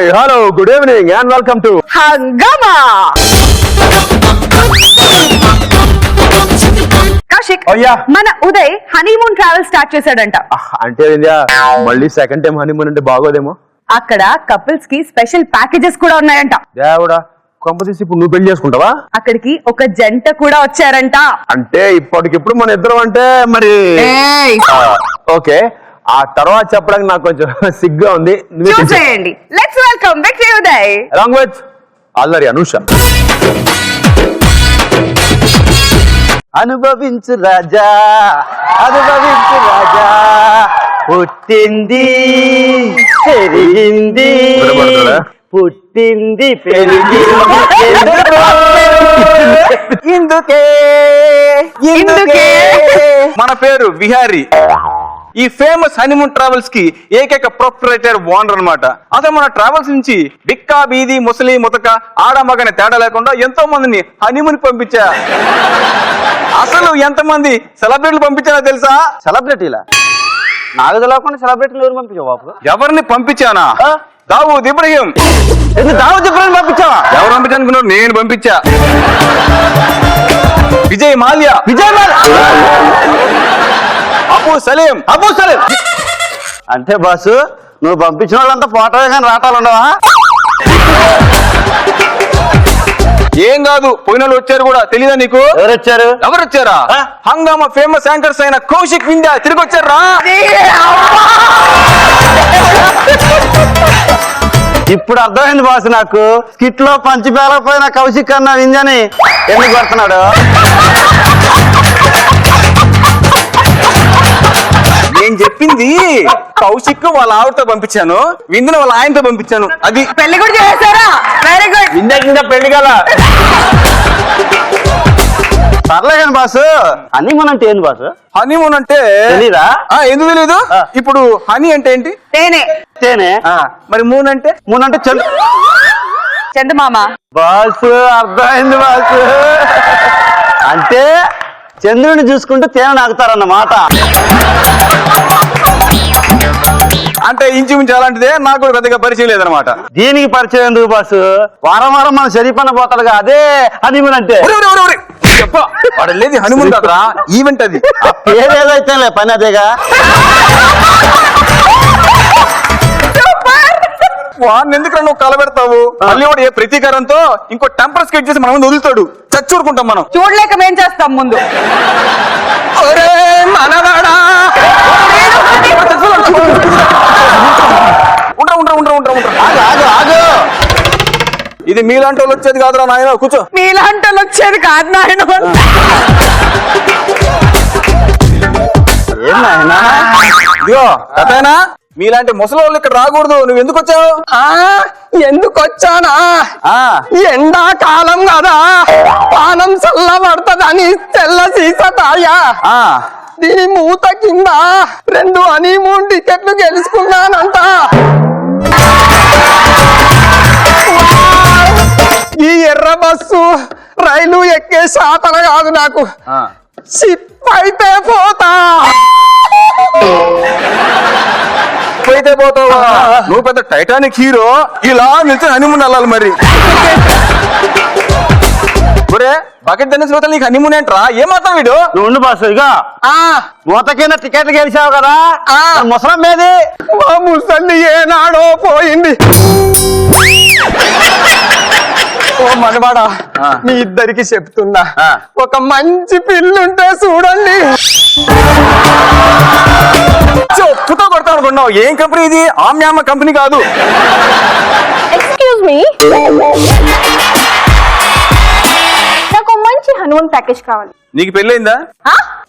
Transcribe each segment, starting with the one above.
Hi hello good evening and welcome to హంగామా. కౌశిక్, మన Uday honeymoon travel start చేశాడంట. అంటే మళ్ళీ సెకండ్ టైం హనీమూన్ అంటే బాగోదేమో. అక్కడ కపుల్స్ కి స్పెషల్ ప్యాకేజెస్ కూడా ఉన్నాయంట. దేవుడా, కొంపతీసి ఇప్పుడు నువ్వు పెళ్లి చేసుకుంటావా? అక్కడికి ఒక జంట కూడా వచ్చారంట. అంటే ఇప్పటికిప్పుడు మన ఇద్దరం అంటే మరి ఓకే. ఆ తర్వాత చెప్పడానికి నాకు కొంచెం సిగ్గా ఉంది. చూసేయండి. Let's welcome Vicky Uday along with అల్లరి అనూష. అనుభవించు రాజా, అనుభవించు రాజా, పుట్టింది పెరిగింది, పుట్టింది పెరిగింది ఇందుకే ఇందుకే. మన పేరు విహారీ. ఈ ఫేమస్ హనీమూన్ ట్రావెల్స్ కి ఏకైక ప్రొప్రైటర్ ఓనర్ అన్నమాట. అదే మన ట్రావెల్స్ నుంచి బిక్కా బీది ముసలి ముతక ఆడమగని తేడా లేకుండా ఎంతో మందిని హనీమూన్ పంపించా. అసలు ఎంతమంది సెలబ్రిటీలు పంపించానో తెలుసా? సెలబ్రిటీలా? నాకు తెలియకుండా సెలబ్రిటీలు ఎవరు పంపించావు బాబు? ఎవరిని పంపించానా? దావూద్ ఇబ్రహీం. దావూద్ ఇబ్రహీం పంపించావా? ఎవరు పంపించానుకున్నావు? నేను పంపించా. విజయ్ మాల్యా, అబూ సలీం. అంటే బాసు, నువ్వు పంపించిన వాళ్ళంతా ఫోటో కానీ రాటాలు ఉండవా? ఏం కాదు, పోయిన వాళ్ళు వచ్చారు కూడా. తెలీదా నీకు? ఎవరు వచ్చారా? హంగామా ఫేమస్ యాంకర్స్ అయిన కౌశిక్ వింధ్యా తిరిగి వచ్చారా? ఇప్పుడు అర్థమైంది బాసు నాకు. స్కిట్ లో పంచి పేలకపోయిన కౌశిక్ అన్న వింజని ఎందుకు పడుతున్నాడు? నేను చెప్పింది కౌశిక్ వాళ్ళ ఆవిడతో పంపించాను, విందుని వాళ్ళ ఆయనతో పంపించాను. అది పెళ్లి కూడా చేశారా? Very good. వింధ్య కింద పెళ్లి కదా. పర్లేదండి బాసు. హనీమూన్ అంటే ఏంది బాసు? హనీమూన్ అంటే తెలీదా? ఎందుకు తెలీదు? ఇప్పుడు హనీ అంటే ఏంటి? తేనె. తేనె. మరి మూన్ అంటే? మూన్ అంటే చందమామ. బాసు అర్థమైంది బాసు. అంటే చంద్రుడిని చూసుకుంటూ తేనె నాకుతారన్నమాట. అంటే ఇంచుమించు అలాంటిదే. నాకు పెద్దగా పరిచయం లేదనమాట. దీనికి పరిచయం ఎందుకు బాసు? వారం వారం మన శరీపన్న పోతాడుగా, అదే హనీమూన్ అంటే. లేదు హనీమూన్ కదా, ఈవెంట్ అది. పేరేదైతే పని అదేగా. వాడిని ఎందుకు నువ్వు కలబెడతావు? మళ్ళీ కూడా ఏ ప్రతీకారంతో ఇంకో టెంపర్ స్కెచ్ చేసి మన ముందు వదులుతాడు. చచ్చూరుకుంటాం మనం. చూడలేక మేం చేస్తాం ముందు. ఇది మీలాంటి వాళ్ళు వచ్చేది కాదురా నాయన. కూర్చో. మీలాంటి వాళ్ళు వచ్చేది కాదు నాయన. ఏం నాయనా? ఇదిగో కథేనా, మీలాంటి ముసలి వాళ్ళు ఇక్కడ రాకూడదు. నువ్వు ఎందుకు వచ్చావు? ఎందుకు వచ్చానా? ఎండాకాలం కదా, పానం చల్లబడుతుందని తెల్ల సీస తాయా. దీని మూత కింద 2 హనీమూన్ టికెట్లు గెలుచుకున్నానంట. ఈ ఎర్ర బస్సు రైలు ఎక్కే శాతన కాదు నాకు. షిప్ అయితే పోతా. అయితే పోతావా? నువ్వు పెద్ద టైటానిక్ హీరో, ఇలా నిలిచి హనీమూన్ వెళ్ళాలి. మరి ఒరే బకెట్ టెన్నిస్ పోతే నీకు హనీమూన్ ఏంట్రా? ఏమాత్రం వీడు. నువ్వు ఉండు బాసు. ఇక మూతకైనా టికెట్లు గెలిచావు కదా, ముసలం ఏది? మా ముసలి ఏనాడో పోయింది. ఓ మనవాడా, మీ ఇద్దరికి చెప్తున్నా, ఒక మంచి పిల్లుంటే చూడండి. చెప్పుతో కొడతా అనుకున్నావు. ఏం కంపెనీ ఇది? ఆమ్యామ కంపెనీ కాదు. ఎక్స్క్యూజ్ మీ, నాకు మంచి హనీమూన్ ప్యాకేజ్ కావాలి. నీకు పెళ్ళైందా?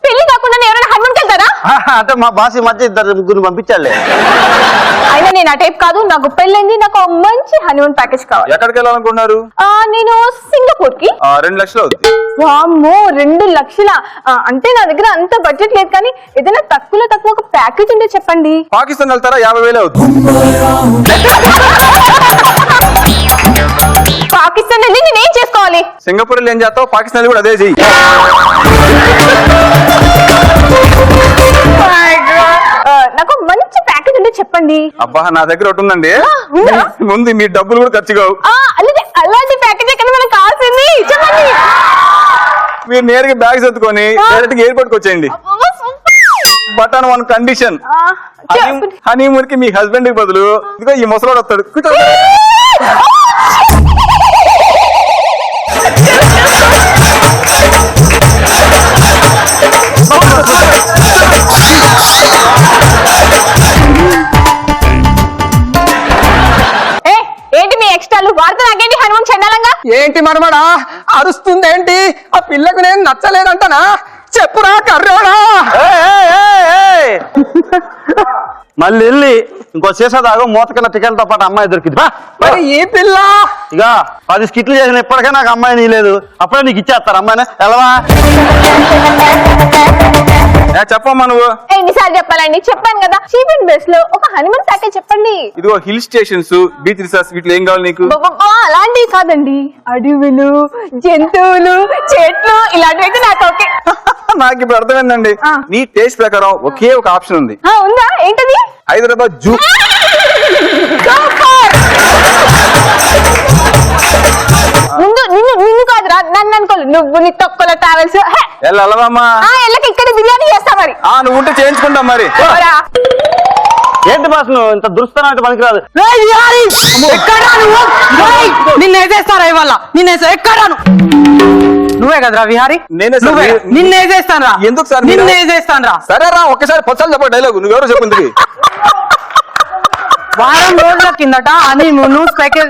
పెళ్లి కాకుండా ఎవరైనా హనీమూన్కి వెళ్తారా? అంటే మా బాస్ ఈ మధ్య 2-3 పంపించాలే. అయినా నేను ఆ టైప్ కాదు. నాకు పెళ్ళైంది, నాకు మంచి హనీమూన్ ప్యాకేజ్ కావాలి. ఎక్కడికి వెళ్ళాలనుకున్నారు? నేను సింగపూర్ కి. 2 లక్షలు అవుతుంది. వామ్మో, 2 లక్షల? అంటే నా దగ్గర అంత బడ్జెట్ లేదు, కానీ ఏదైనా తక్కువ ఒక ప్యాకేజ్ ఉంటే చెప్పండి. పాకిస్తాన్ వెళ్తారా? 50,000 అవుతుంది. పాకిస్తాన్ వెళ్ళి నేను ఏం చేసుకోవాలి? సింగపూర్ ఏం చేస్తావు? పాకిస్తాన్ కూడా అదే చెయ్యి. నాకు మంచి ప్యాకేజ్ ఉంటే చెప్పండి. చెప్పండి. అబ్బా నా దగ్గర ఒకటి ఉందండి. ఉందా? ముందు మీ డబ్బులు కూడా ఖర్చు కావు. అలాంటి ప్యాకేజ్ ఎక్కడ మనకు కావాల్సింది చెప్పండి. మీరు నేరుగా బ్యాగ్ సర్దుకొని డైరెక్ట్ గా ఎయిర్పోర్ట్ కి వచ్చేయండి. బట్ ఆన్ వన్ కండిషన్, చెప్పండి. హనీమూన్ కి మీ హస్బెండ్ కి బదులు ఇదిగో ఈ ముసలోడు వస్తాడు. కూర్చోండి. ఏంటి మీ ఎక్స్ట్రాలు వార్త నాకేంటి హనుమాన్ చండాలంగా? ఏంటి మనమడా అరుస్తుందేంటి? ఆ పిల్లకు నేను నచ్చలేదంటనా? చెప్పురా కర్రోడా. మళ్ళీ వెళ్ళి ఇంకో సీసా తాగు మూతకన్న టికెట్తో పాటు అమ్మాయి దొరికింది. బా, బా. మరి ఈ పిల్ల ఇక 10 స్కిట్లు చేసిన ఇప్పటికే నాకు అమ్మాయి నీలేదు. అప్పుడే నీకు ఇచ్చేస్తారు అమ్మాయిని. వెళ్ళవా? చెప్పమ్మా నువ్వు. ఎన్నిసార్లు చెప్పాలండి? చెప్పాను కదా, చీప్ అండ్ బెస్ట్ లో ఒక హనుమాన్ ప్యాకేజ్ చెప్పండి. ఇదిగో హిల్ స్టేషన్స్, బీచ్ రిసార్ట్స్, వీటిలో ఏం కావాలి నీకు? అలాంటివి కాదండి, అడవులు, జంతువులు, చెట్లు ఇలాంటివి అయితే నాకు ఓకే. నాకు ఇప్పుడు అర్థమైందండి. నీ టేస్ట్ ప్రకారం ఒకే ఒక ఆప్షన్ ఉంది. ఉందా? ఏంటది? హైదరాబాద్ జూ. ముందు నిన్ను కాదురా, నన్ను అనుకోలేదు. నువ్వు నీ తొక్కల ట్రావెల్స్ వెళ్ళవమ్మా. ఎల్లకి ఇక్కడ బిర్యానీ చేస్తా మరి. నువ్వు ఉంటే చేయించుకుంటాం మరి. ఏంటి బాస్ నువ్వు ఇంత దురుస్తాను అంటే పనికిరాదు. నిన్నేసేస్తారా ఇవాళ? ఎక్కడాను నువ్వే కదరా విహారీ? నేనే సార్. నిన్నేసేస్తాను రా. ఎందుకు సార్? నిన్నేసేస్తాను రా. సరే రా, ఒక్కసారి పొత్సాలు చెప్ప డైలాగ్. నువ్వెవరో చెప్పింది. వారం రోజుల కిందట హనీమూన్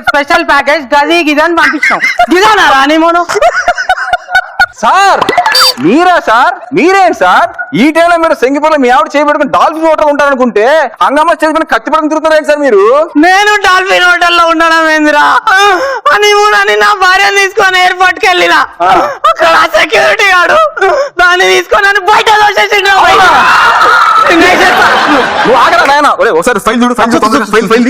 స్పెషల్ ప్యాకేజ్ గది గిదని పంపించాం. గిదానా హనీమూన్? సార్ మీరా సార్? మీరేం సార్ ఈ టైంలో మీరు సింగపూర్ లో మీ ఆవిడ చేయబెట్టుకుని డాల్ఫిన్ హోటల్ ఉంటారనుకుంటే హంగామా స్టేజ్ పైన కత్తి పట్టుకుని తిరుగుతున్నారేంటి సార్ మీరు? నేను డాల్ఫిన్ హోటల్లో ఉండడం ఏందిరా? హనీమూన్ అని నా భార్యను తీసుకొని ఎయిర్పోర్ట్ కి వెళ్ళిన అక్కడ సెక్యూరిటీ గాడు దాన్ని తీసుకొని నన్ను బయట దోసేసిండు. నువ్వు ఆగరా నాయన. ఒకసారి ఫైల్ చూడు. ఫైల్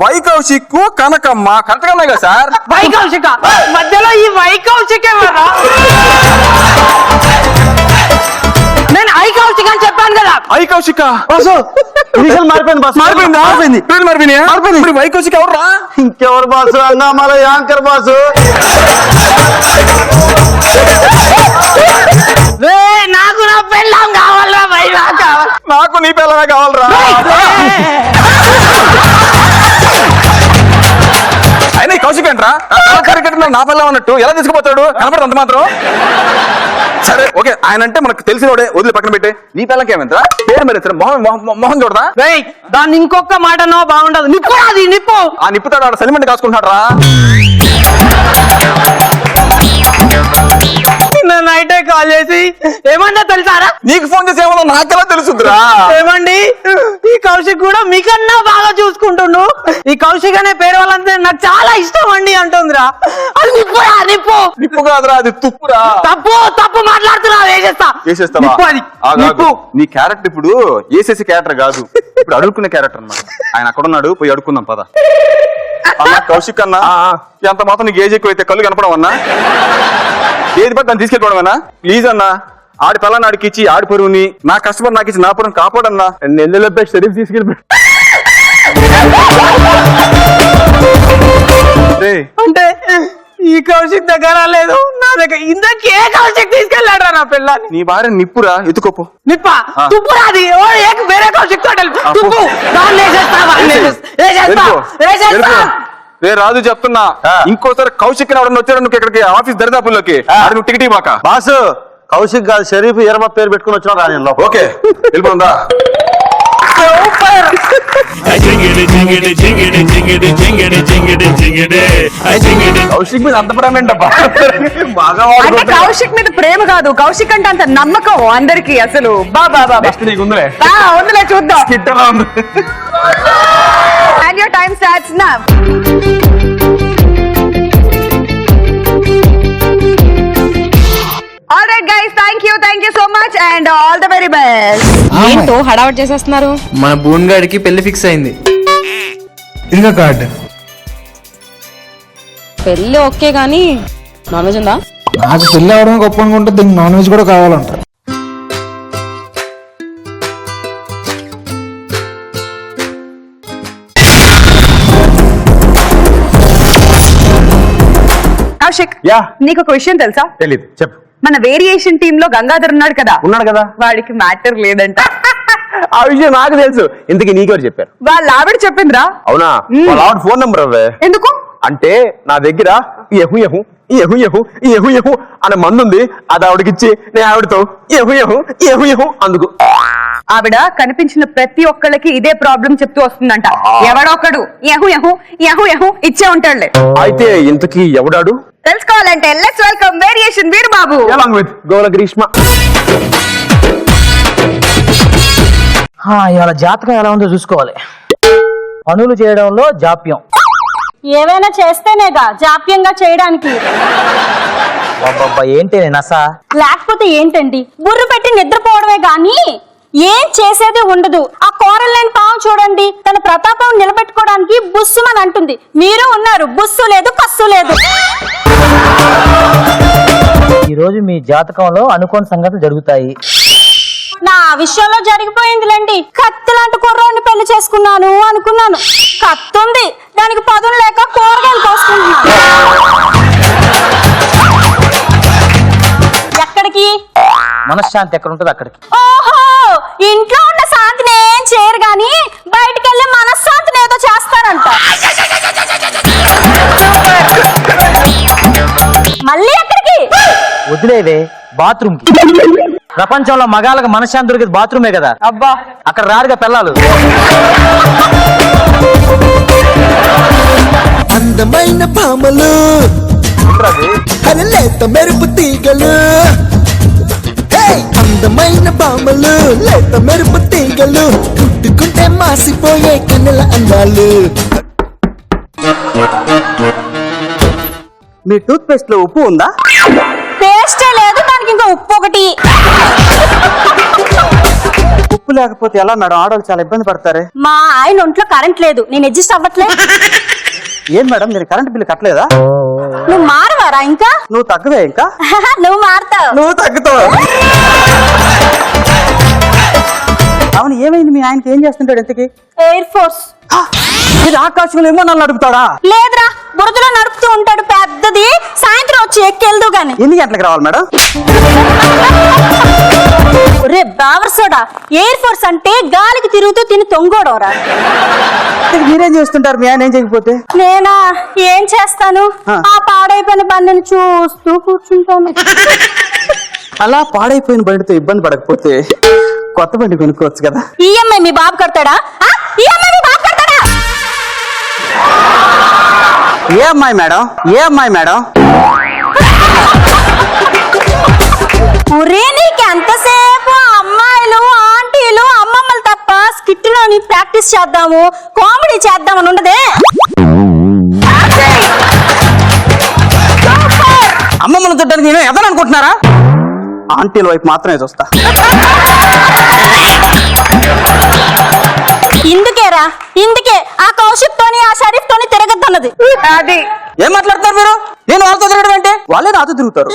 వైకౌశిక్ కనకమ్మ కరెక్ట్ గా ఉన్నాయి కదా సార్? వైకౌశిక మధ్యలో ఈ వైకౌశిక్ ఎవరా? నేను ఐకౌశిక్ అని చెప్పాను కదా. ఐకౌశిక మారిపోయింది బాస్. మారిపోయింది. పేరు మారిపోయింది. ఇప్పుడు వైకౌశిక్ ఎవర్రా? ఇంకెవరు బాసు? Annamalai anchor boss. నాకు నా పెళ్ళాం కావాలరా భయ్. నాకు నీ పిల్లమే కావాలరా. అయినా కౌశిక్ అంటరా నా పిల్లం అన్నట్టు ఎలా తీసుకుపోతాడు? కనపడదు అంత మాత్రం. సరే ఓకే, ఆయన అంటే మనకు తెలిసినోడే, వదిలి పక్కన పెట్టే. నీ పిల్లకి ఏమైందిరా? పేరు మరి మొహం చూడరా? దాన్ని ఇంకొక మాటనో బాగుండదు. నిప్పు అది నిప్పు. ఆ నిప్పుతాడు ఆడ సెలిమెంట్ కాసుకుంటాడు రా. నిన్న నైటే కాల్ చేసి ఏమన్నా తెలుసారా? నీకు ఫోన్ చేసి ఏమన్నా నాకెలా తెలుసుద్రా? ఏమండి ఈ కౌశిక్ కూడా మీకన్నా బాగా చూసుకుంటుండు. ఈ కౌశిక్ అనే పేరు వాళ్ళంతా నాకు చాలా ఇష్టం అండి అంటుందిరా. అది నిప్పురా నిప్పు. నిప్పు కాదురా, అది తుప్పురా. తప్పు మాట్లాడుతున్నా. వేసేస్తావా? నిప్పు అది నిప్పు. నీ క్యారెక్టర్ ఇప్పుడు వేసేసి క్యారెక్టర్ కాదు, ఇప్పుడు అడుక్కునే క్యారెక్టర్ అన్నమాట. ఆయన అక్కడ ఉన్నాడు, పోయి అడుక్కుందాం పద. అన్నా కౌశిక్ అన్నా, ఎంత మాత్రం నీకు ఏజ్ ఎక్కువ అయితే కళ్ళు కనపడమన్నా? ఏది పట్టి దాన్ని తీసుకెళ్ళిపోవడమన్నా? ప్లీజ్ అన్నా, ఆడి పిల్లని ఆడికి ఇచ్చి ఆడి పరువుని, నా కస్టమర్ నాకు ఇచ్చి నా పరువుని కాపాడన్నా. నెల్లెలో షరీఫ్ తీసుకెళ్ళి అంటే ఈ కౌశిక్ దగ్గర లేదు, నా దగ్గర ఇందకే కౌశిక్ తీసుకెళ్ళాడు నా పిల్లని. నీ భార్య నిప్పురా, ఎత్తుకోపో. నిప్ప తుప్పురా అది. వేరే కౌశిక్ తోటలు తుప్పు. రే రాజు చెప్తున్నా, ఇంకోసారి కౌశిక్ ఎవడన్నా వచ్చాడు నువ్వు ఇక్కడికి ఆఫీస్ దరిదాపుల్లోకి, నువ్వు టికెట్ ఇవ్వక. బాసు కౌశిక్ కాదు, షరీఫ్ ఎర్మ పేరు పెట్టుకుని వచ్చిన రాజంలో. ఓకే వెళ్ళిపోందా? కౌశిక్ మీద అంత ప్రేమ ఏంటబ్బా? బాగా అంటే కౌశిక్ మీద ప్రేమ కాదు, కౌశిక్ అంటే అంత నమ్మకం అందరికి అసలు. బాబా నీకుందిలే, ఉందిలే చూద్దాం. కిట్టలా ఉంది. And your time starts now. All right guys, thank you so much and all the very best. ఏంటో హడావట్ చేసేస్తున్నారు? మన బూన్గాడికి పెళ్లి ఫిక్స్ అయింది. ఇదిగో కార్డు. పెళ్లి ఓకే గానీ నాన్ వెజ్ ఉందా? నాకు పెళ్లి అవడం గొప్ప అనుకుంటే దీనికి నాన్ వెజ్ కూడా కావాలంట. కౌశిక్, యా. నీకు ఒక విషయం తెలుసా? తెలీదు, చెప్పు. మన వేరియేషన్ టీమ్ లో గంగాధర్ ఉన్నాడు కదా, ఉన్నాడు కదా, వాడికి మ్యాటర్ లేదంట. ఆ విషయం నాకు తెలుసు. ఇంతకీ నీకెవరు చెప్పారు? వాళ్ళ ఆవిడ చెప్పిందిరా. అవునా? వాళ్ళ ఆవిడ ఫోన్ నెంబర్ అవే. ఎందుకు అంటే నా దగ్గర యహు యహు యహు యహు యహు యహు అనే మందు ఉంది, అది ఆవిడకిచ్చి నేను ఆవిడతో యహు యహు యహు యహు అందుకు. ఆవిడ కనిపించిన ప్రతి ఒక్కళ్ళకి ఇదే ప్రాబ్లం చెప్తూ వస్తుందంట. ఎవడొక్కడు యహు యహు యహు యహు ఇచ్చే ఉంటాడులే. అయితే ఇంతకీ ఎవడాడు? తెలుసుకోవాలంటే let's welcome variation Veerababu along with గోల గ్రీష్మ. ఇవాళ జాతకం ఎలా ఉందో చూసుకోవాలి. పనులు చేయడంలో జాప్యం. ఏవైనా చేస్తేనేగా జాప్యంగా చేయడానికి. ఏంటి నసా? లేకపోతే ఏంటండి, బుర్ర పెట్టి నిద్రపోవడమే గాని ఏం చేసేది ఉండదు. ఆ కోరలేని పాము చూడండి, తన ప్రతాపం నిలబెట్టుకోవడానికి బుస్సుమని అంటుంది. మీరు ఉన్నారు, బుస్సు లేదు కస్సు లేదు. ఈ రోజు మీ జాతకంలో అనుకోని సంగతులు జరుగుతాయి. నా విషయంలో జరిగిపోయిందిలేండి. కత్తి లాంటి కుర్రోడిని పెళ్లి చేసుకున్నాను అనుకున్నాను. కత్తుంది, దానికి పదును లేక కూరగాయలు కోసుకుంటున్నాను. ఎక్కడికి? మనశ్శాంతి ఎక్కడ ఉంటుంది అక్కడికి. ఓహో, ఇంట్లో ఉన్న శాంతిని ఏం చేయరు గాని బయటికి వెళ్ళి మనశ్శాంతిని ఏదో చేస్తారంట. మళ్ళీ ఎక్కడికి? వదిలేవే, బాత్రూమ్ కి. ప్రపంచంలో మగాళ్ళకి మనశ్శాంతి దొరికేది బాత్రూమే కదా. అబ్బా, అక్కడ రారుగా పిల్లలు. అందమైన భామలు, లేత మెరుపు తీగలు. అందమైన భామలు, లేత మెరుపు తీగలు, కుట్టుకుంటే మాసిపోయే కన్నుల అందాలు. మీ టూత్ పేస్ట్ లో ఉప్పు ఉందా? పేస్టే లేదు, దానికి ఇంకా ఉప్పు ఒకటి. ఉప్పు లేకపోతే ఎలా మేడం? ఆడవాళ్ళు చాలా ఇబ్బంది పడతారే. మా ఆయన ఒంట్లో కరెంట్ లేదు, నేను అడ్జస్ట్ అవ్వట్లేదు. ఏం మేడం, మీరు కరెంట్ బిల్లు కట్టలేదా? నువ్వు మారవారా ఇంకా? నువ్వు తగ్గవే ఇంకా? నువ్వు మారుతావు. నువ్వు తగ్గుతావు. అవును, ఏమైంది? మీ ఆయనకి ఏం చేస్తుంటాడు ఇంతకి? Air force. ఇది ఆకాశంలో ఏమో నన్ను అడుగుతాడా? లేదురా, బురదలో నడుపుతూ ఉంటాడు పెద్దది. సాయంత్రం వచ్చి ఎక్కెళ్దు గాని. ఎన్ని గంటలకు రావాలి మేడం? రే బావర్సోడా, ఎయిర్ ఫోర్స్ అంటే గాలికి తిరుగుతూ తిని తొంగోడం రా. మీరేం చేస్తుంటారు? మీ ఆయన ఏం చేయకపోతే? నేనా ఏం చేస్తాను? ఆ పాడైపోయిన బండిని చూస్తూ కూర్చుంటాను. అలా పాడైపోయిన బండితో ఇబ్బంది పడకపోతే కొత్త బండి కొనుక్కోవచ్చు కదా. ఈఎంఐ మీ బాబు కడతాడా? ఈఎంఐ మీ బాబు కడతాడా? ఏ అమ్మాయి మేడం? ఏ అమ్మాయి మేడం? ఒరే, నీకు ఎంతసేపు అమ్మాయిలు ఆంటీలు అమ్మమ్మలు తప్ప స్కిట్ లోని ప్రాక్టీస్ చేద్దాము, కామెడీ చేద్దామని ఉండదే. అమ్మమ్మను తిట్టడానికి నేను ఎదను అనుకుంటున్నారా? ఆంటీల వైపు మాత్రమే చూస్తా. ఇందుకేరా, ఇందుకే ఆ కౌశిక్ తోని ఆ షరీఫ్ తోని తిరగద్దన్నది. అది ఏం మాట్లాడతారు మీరు? నేను వాళ్ళతో తిరగడం అంటే వాళ్ళే నాతో తిరుగుతారు.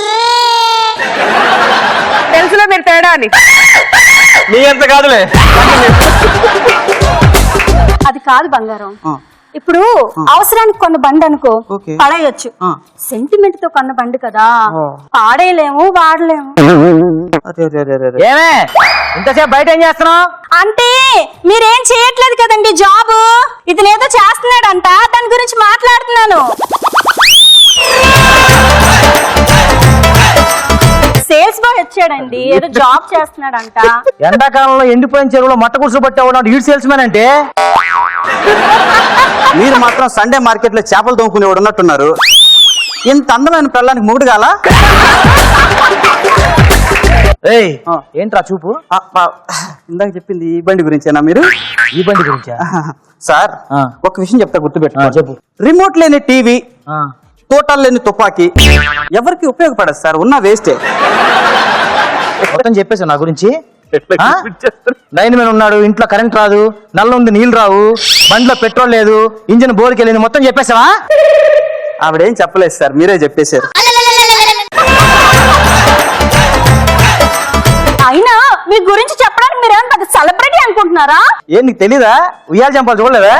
తెలుసులో మీరు తేడా అని. నీ ఎంత కాదులే. అది కాదు బంగారం. ఇప్పుడు అవసరానికి కొన్న బండి అనుకో, ఓకే. పడేయొచ్చు. సెంటిమెంట్ తో కొన్న బండి కదా, పాడేయలేము, వాడలేము. ఏమే ఇంతసేపు బయట ఏం చేస్తున్నావు? అంటే మీరేం చేయట్లేదు కదండి జాబ్. ఇది ఏదో చేస్తున్నాడంట, దాని గురించి మాట్లాడుతున్నాను. సేల్స్ బాయ్ వచ్చాడండి, ఏదో జాబ్ చేస్తున్నాడంట. ఎండాకాలంలో ఎండిపోయిన చెరువులో మట్ట గుడుసు పట్టేవాడు ఈడ్ సేల్స్ మ్యాన్ అంటే. మీరు మాత్రం సండే మార్కెట్ లో చేపలు తోముకునేవాడు ఉన్నట్టున్నారు. ఇంత అందమైన పిల్లానికి మొగుడు గాల? ఏయ్, ఏంట్రా చూపు? ఇందాక చెప్పింది ఈ బండి గురించేనా మీరు? ఈ బండి గురించా? సార్, ఆ. ఒక విషయం చెప్తా, గుర్తుపెట్టుకో. చెప్పు. రిమోట్ లేని టీవీ, తోటాలు లేని తుపాకీ ఎవరికి ఉపయోగపడదు సార్, ఉన్న వేస్టే. మొత్తం చెప్పేసా నా గురించి. లైన్ మ్యాన్ ఉన్నాడు, ఇంట్లో కరెంట్ రాదు, నల్ల ఉంది నీళ్ళు రావు, బండిలో పెట్రోల్ లేదు, ఇంజిన్ బోర్కి వెళ్ళింది, మొత్తం చెప్పేసావా? ఆవిడేం చెప్పలేదు సార్, మీరే చెప్పేశారు. అయినా మీ గురించి చెప్పడానికి మీరేమన్నా పెద్ద సెలబ్రిటీ అనుకుంటున్నారా? ఏం నీకు తెలీదా? ఉయ్యాల జంపాలు చూడలేదా?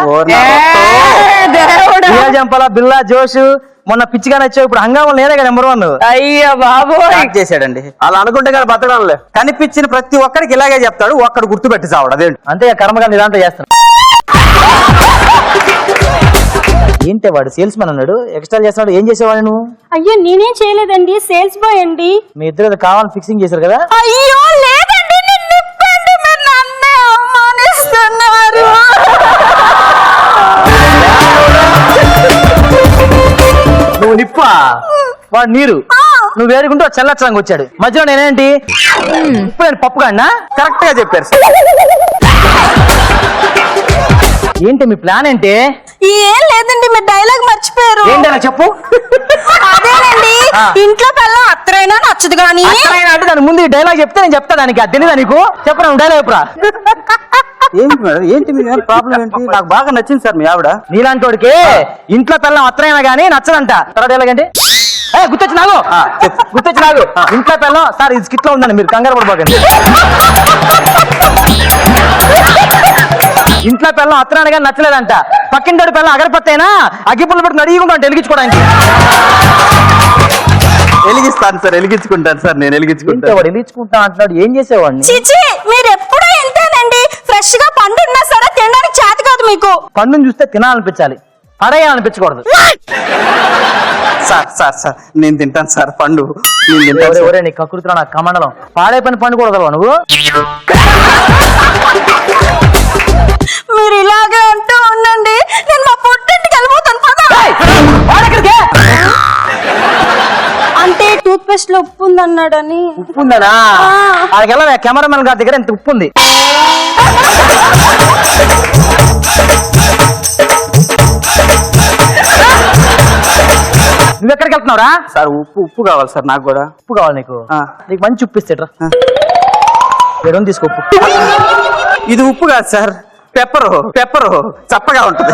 దేవుడా. ఉయ్యాల జంపాల బిల్లా జోష్ మొన్న పిచ్చిగా నచ్చావు, ఇప్పుడు హంగామా లేదే కదా నెంబర్ 1. అయ్యో బాబోయ్. చేశాడండి. అలా అనుకుంటే కానీ బతకడంలే. కనిపించిన ప్రతి ఒక్కడికి ఇలాగే చెప్తాడు, ఒక్కడు గుర్తుపెట్టి చావడు. అదేంటి అంతే కర్మగా నిదాంతో చేస్తాను. ఏంటి వాడు సేల్స్ మ్యాన్ అన్నాడు, ఎక్స్ట్రా చేస్తున్నాడు. ఏం చేసేవాడు నువ్వు? అయ్యో నేనేం చేయలేదండి, సేల్స్ బాయ్ అండి. మీ ఇద్దరు కావాలని ఫిక్సింగ్ చేశారు కదా? అయ్యో లేదండి, నేను నిప్పండి, మీరు నన్నే అవమానిస్తున్నారు. నువ్వు నిప్పా, వాడు నీరు. నువ్వు వేరుకుంటూ చల్లచ్చంగా వచ్చాడు. మధ్యలో నేనేంటి ఇప్పుడు నేను పప్పు కాడినా? కరెక్ట్ గా చెప్పారు సార్. ఏంటి మీ ప్లాన్ ఏంటి? ఏం లేదండి, మీరు డైలాగ్ మర్చిపోయారు. ఏంటన్నా చెప్పు. అదేనండి, ఇంట్లో పిల్లం అత్తరైనా నచ్చదు గాని. అంటే దాని ముందు ఈ డైలాగ్ చెప్తే నేను చెప్తా దానికి. అది తెలీదా నీకు? చెప్పరా డైలాగ్ చెప్పురా. ఏంటి మేడం, ఏంటి మీ ప్రాబ్లం ఏంటి? నాకు బాగా నచ్చింది సార్ మీ ఆవిడ. నీలాంటి వాడికి ఇంట్లో పిల్లం అత్తరైనా గానీ నచ్చదంట. తర్వాత డైలాగ్ ఏంటి? గుర్తొచ్చి నాగు, గుర్తొచ్చి నాగు. ఇంట్లో పిల్లం సార్ ఇది స్కిట్ లో ఉందండి, మీరు కంగారు పడిపోకండి. ఇంట్లో పిల్లం అత్తరైనా కానీ నచ్చలేదంట. పక్కింటి పిల్లం అగరపత్తైనా అగ్గిపుల్ల పెట్టుకుని అడిగి వెలిగించుకోవడానికి. వెలిగిస్తాను సార్, వెలిగించుకుంటాను సార్, నేను వెలిగించుకుంటాను. వాడు వెలిగించుకుంటా అంటున్నాడు. ఏం చేసేవాడిని? చిచి, మీరు ఎప్పుడూ ఇంతేనండి. ఫ్రెష్ గా పండు ఉన్నా సరే తినడానికి చేత కాదు మీకు. పండుని చూస్తే తినాలనిపించాలి, పడేయాలనిపించకూడదు. సార్ సార్ సార్ నేను తింటాను సార్ పండు, నేను తింటాను సార్. నీ కకృతిలో నాకు కమండలం. పాడే పని పండుకూడదు నువ్వు. మీరు ఇలాగే అంటూ ఉండండి, నేను మా పుట్టింటికి వెళ్ళిపోతాను. అంటే టూత్ పేస్ట్ లో ఉప్పు ఉందన్నాడని. ఉప్పు ఉందనా? ఆడికెళ్ళ కెమెరామెన్ గారి దగ్గర ఇంత ఉప్పు ఉంది. నువ్వు ఎక్కడికి వెళ్తున్నావురా? సార్ ఉప్పు కావాలి సార్, నాకు కూడా ఉప్పు కావాలి నీకు. నీకు మంచి ఉప్పు ఇస్తేట్రా. తీసుకో ఉప్పు. ఇది ఉప్పు కాదు సార్, పెప్పరు చప్పగా ఉంటుంది.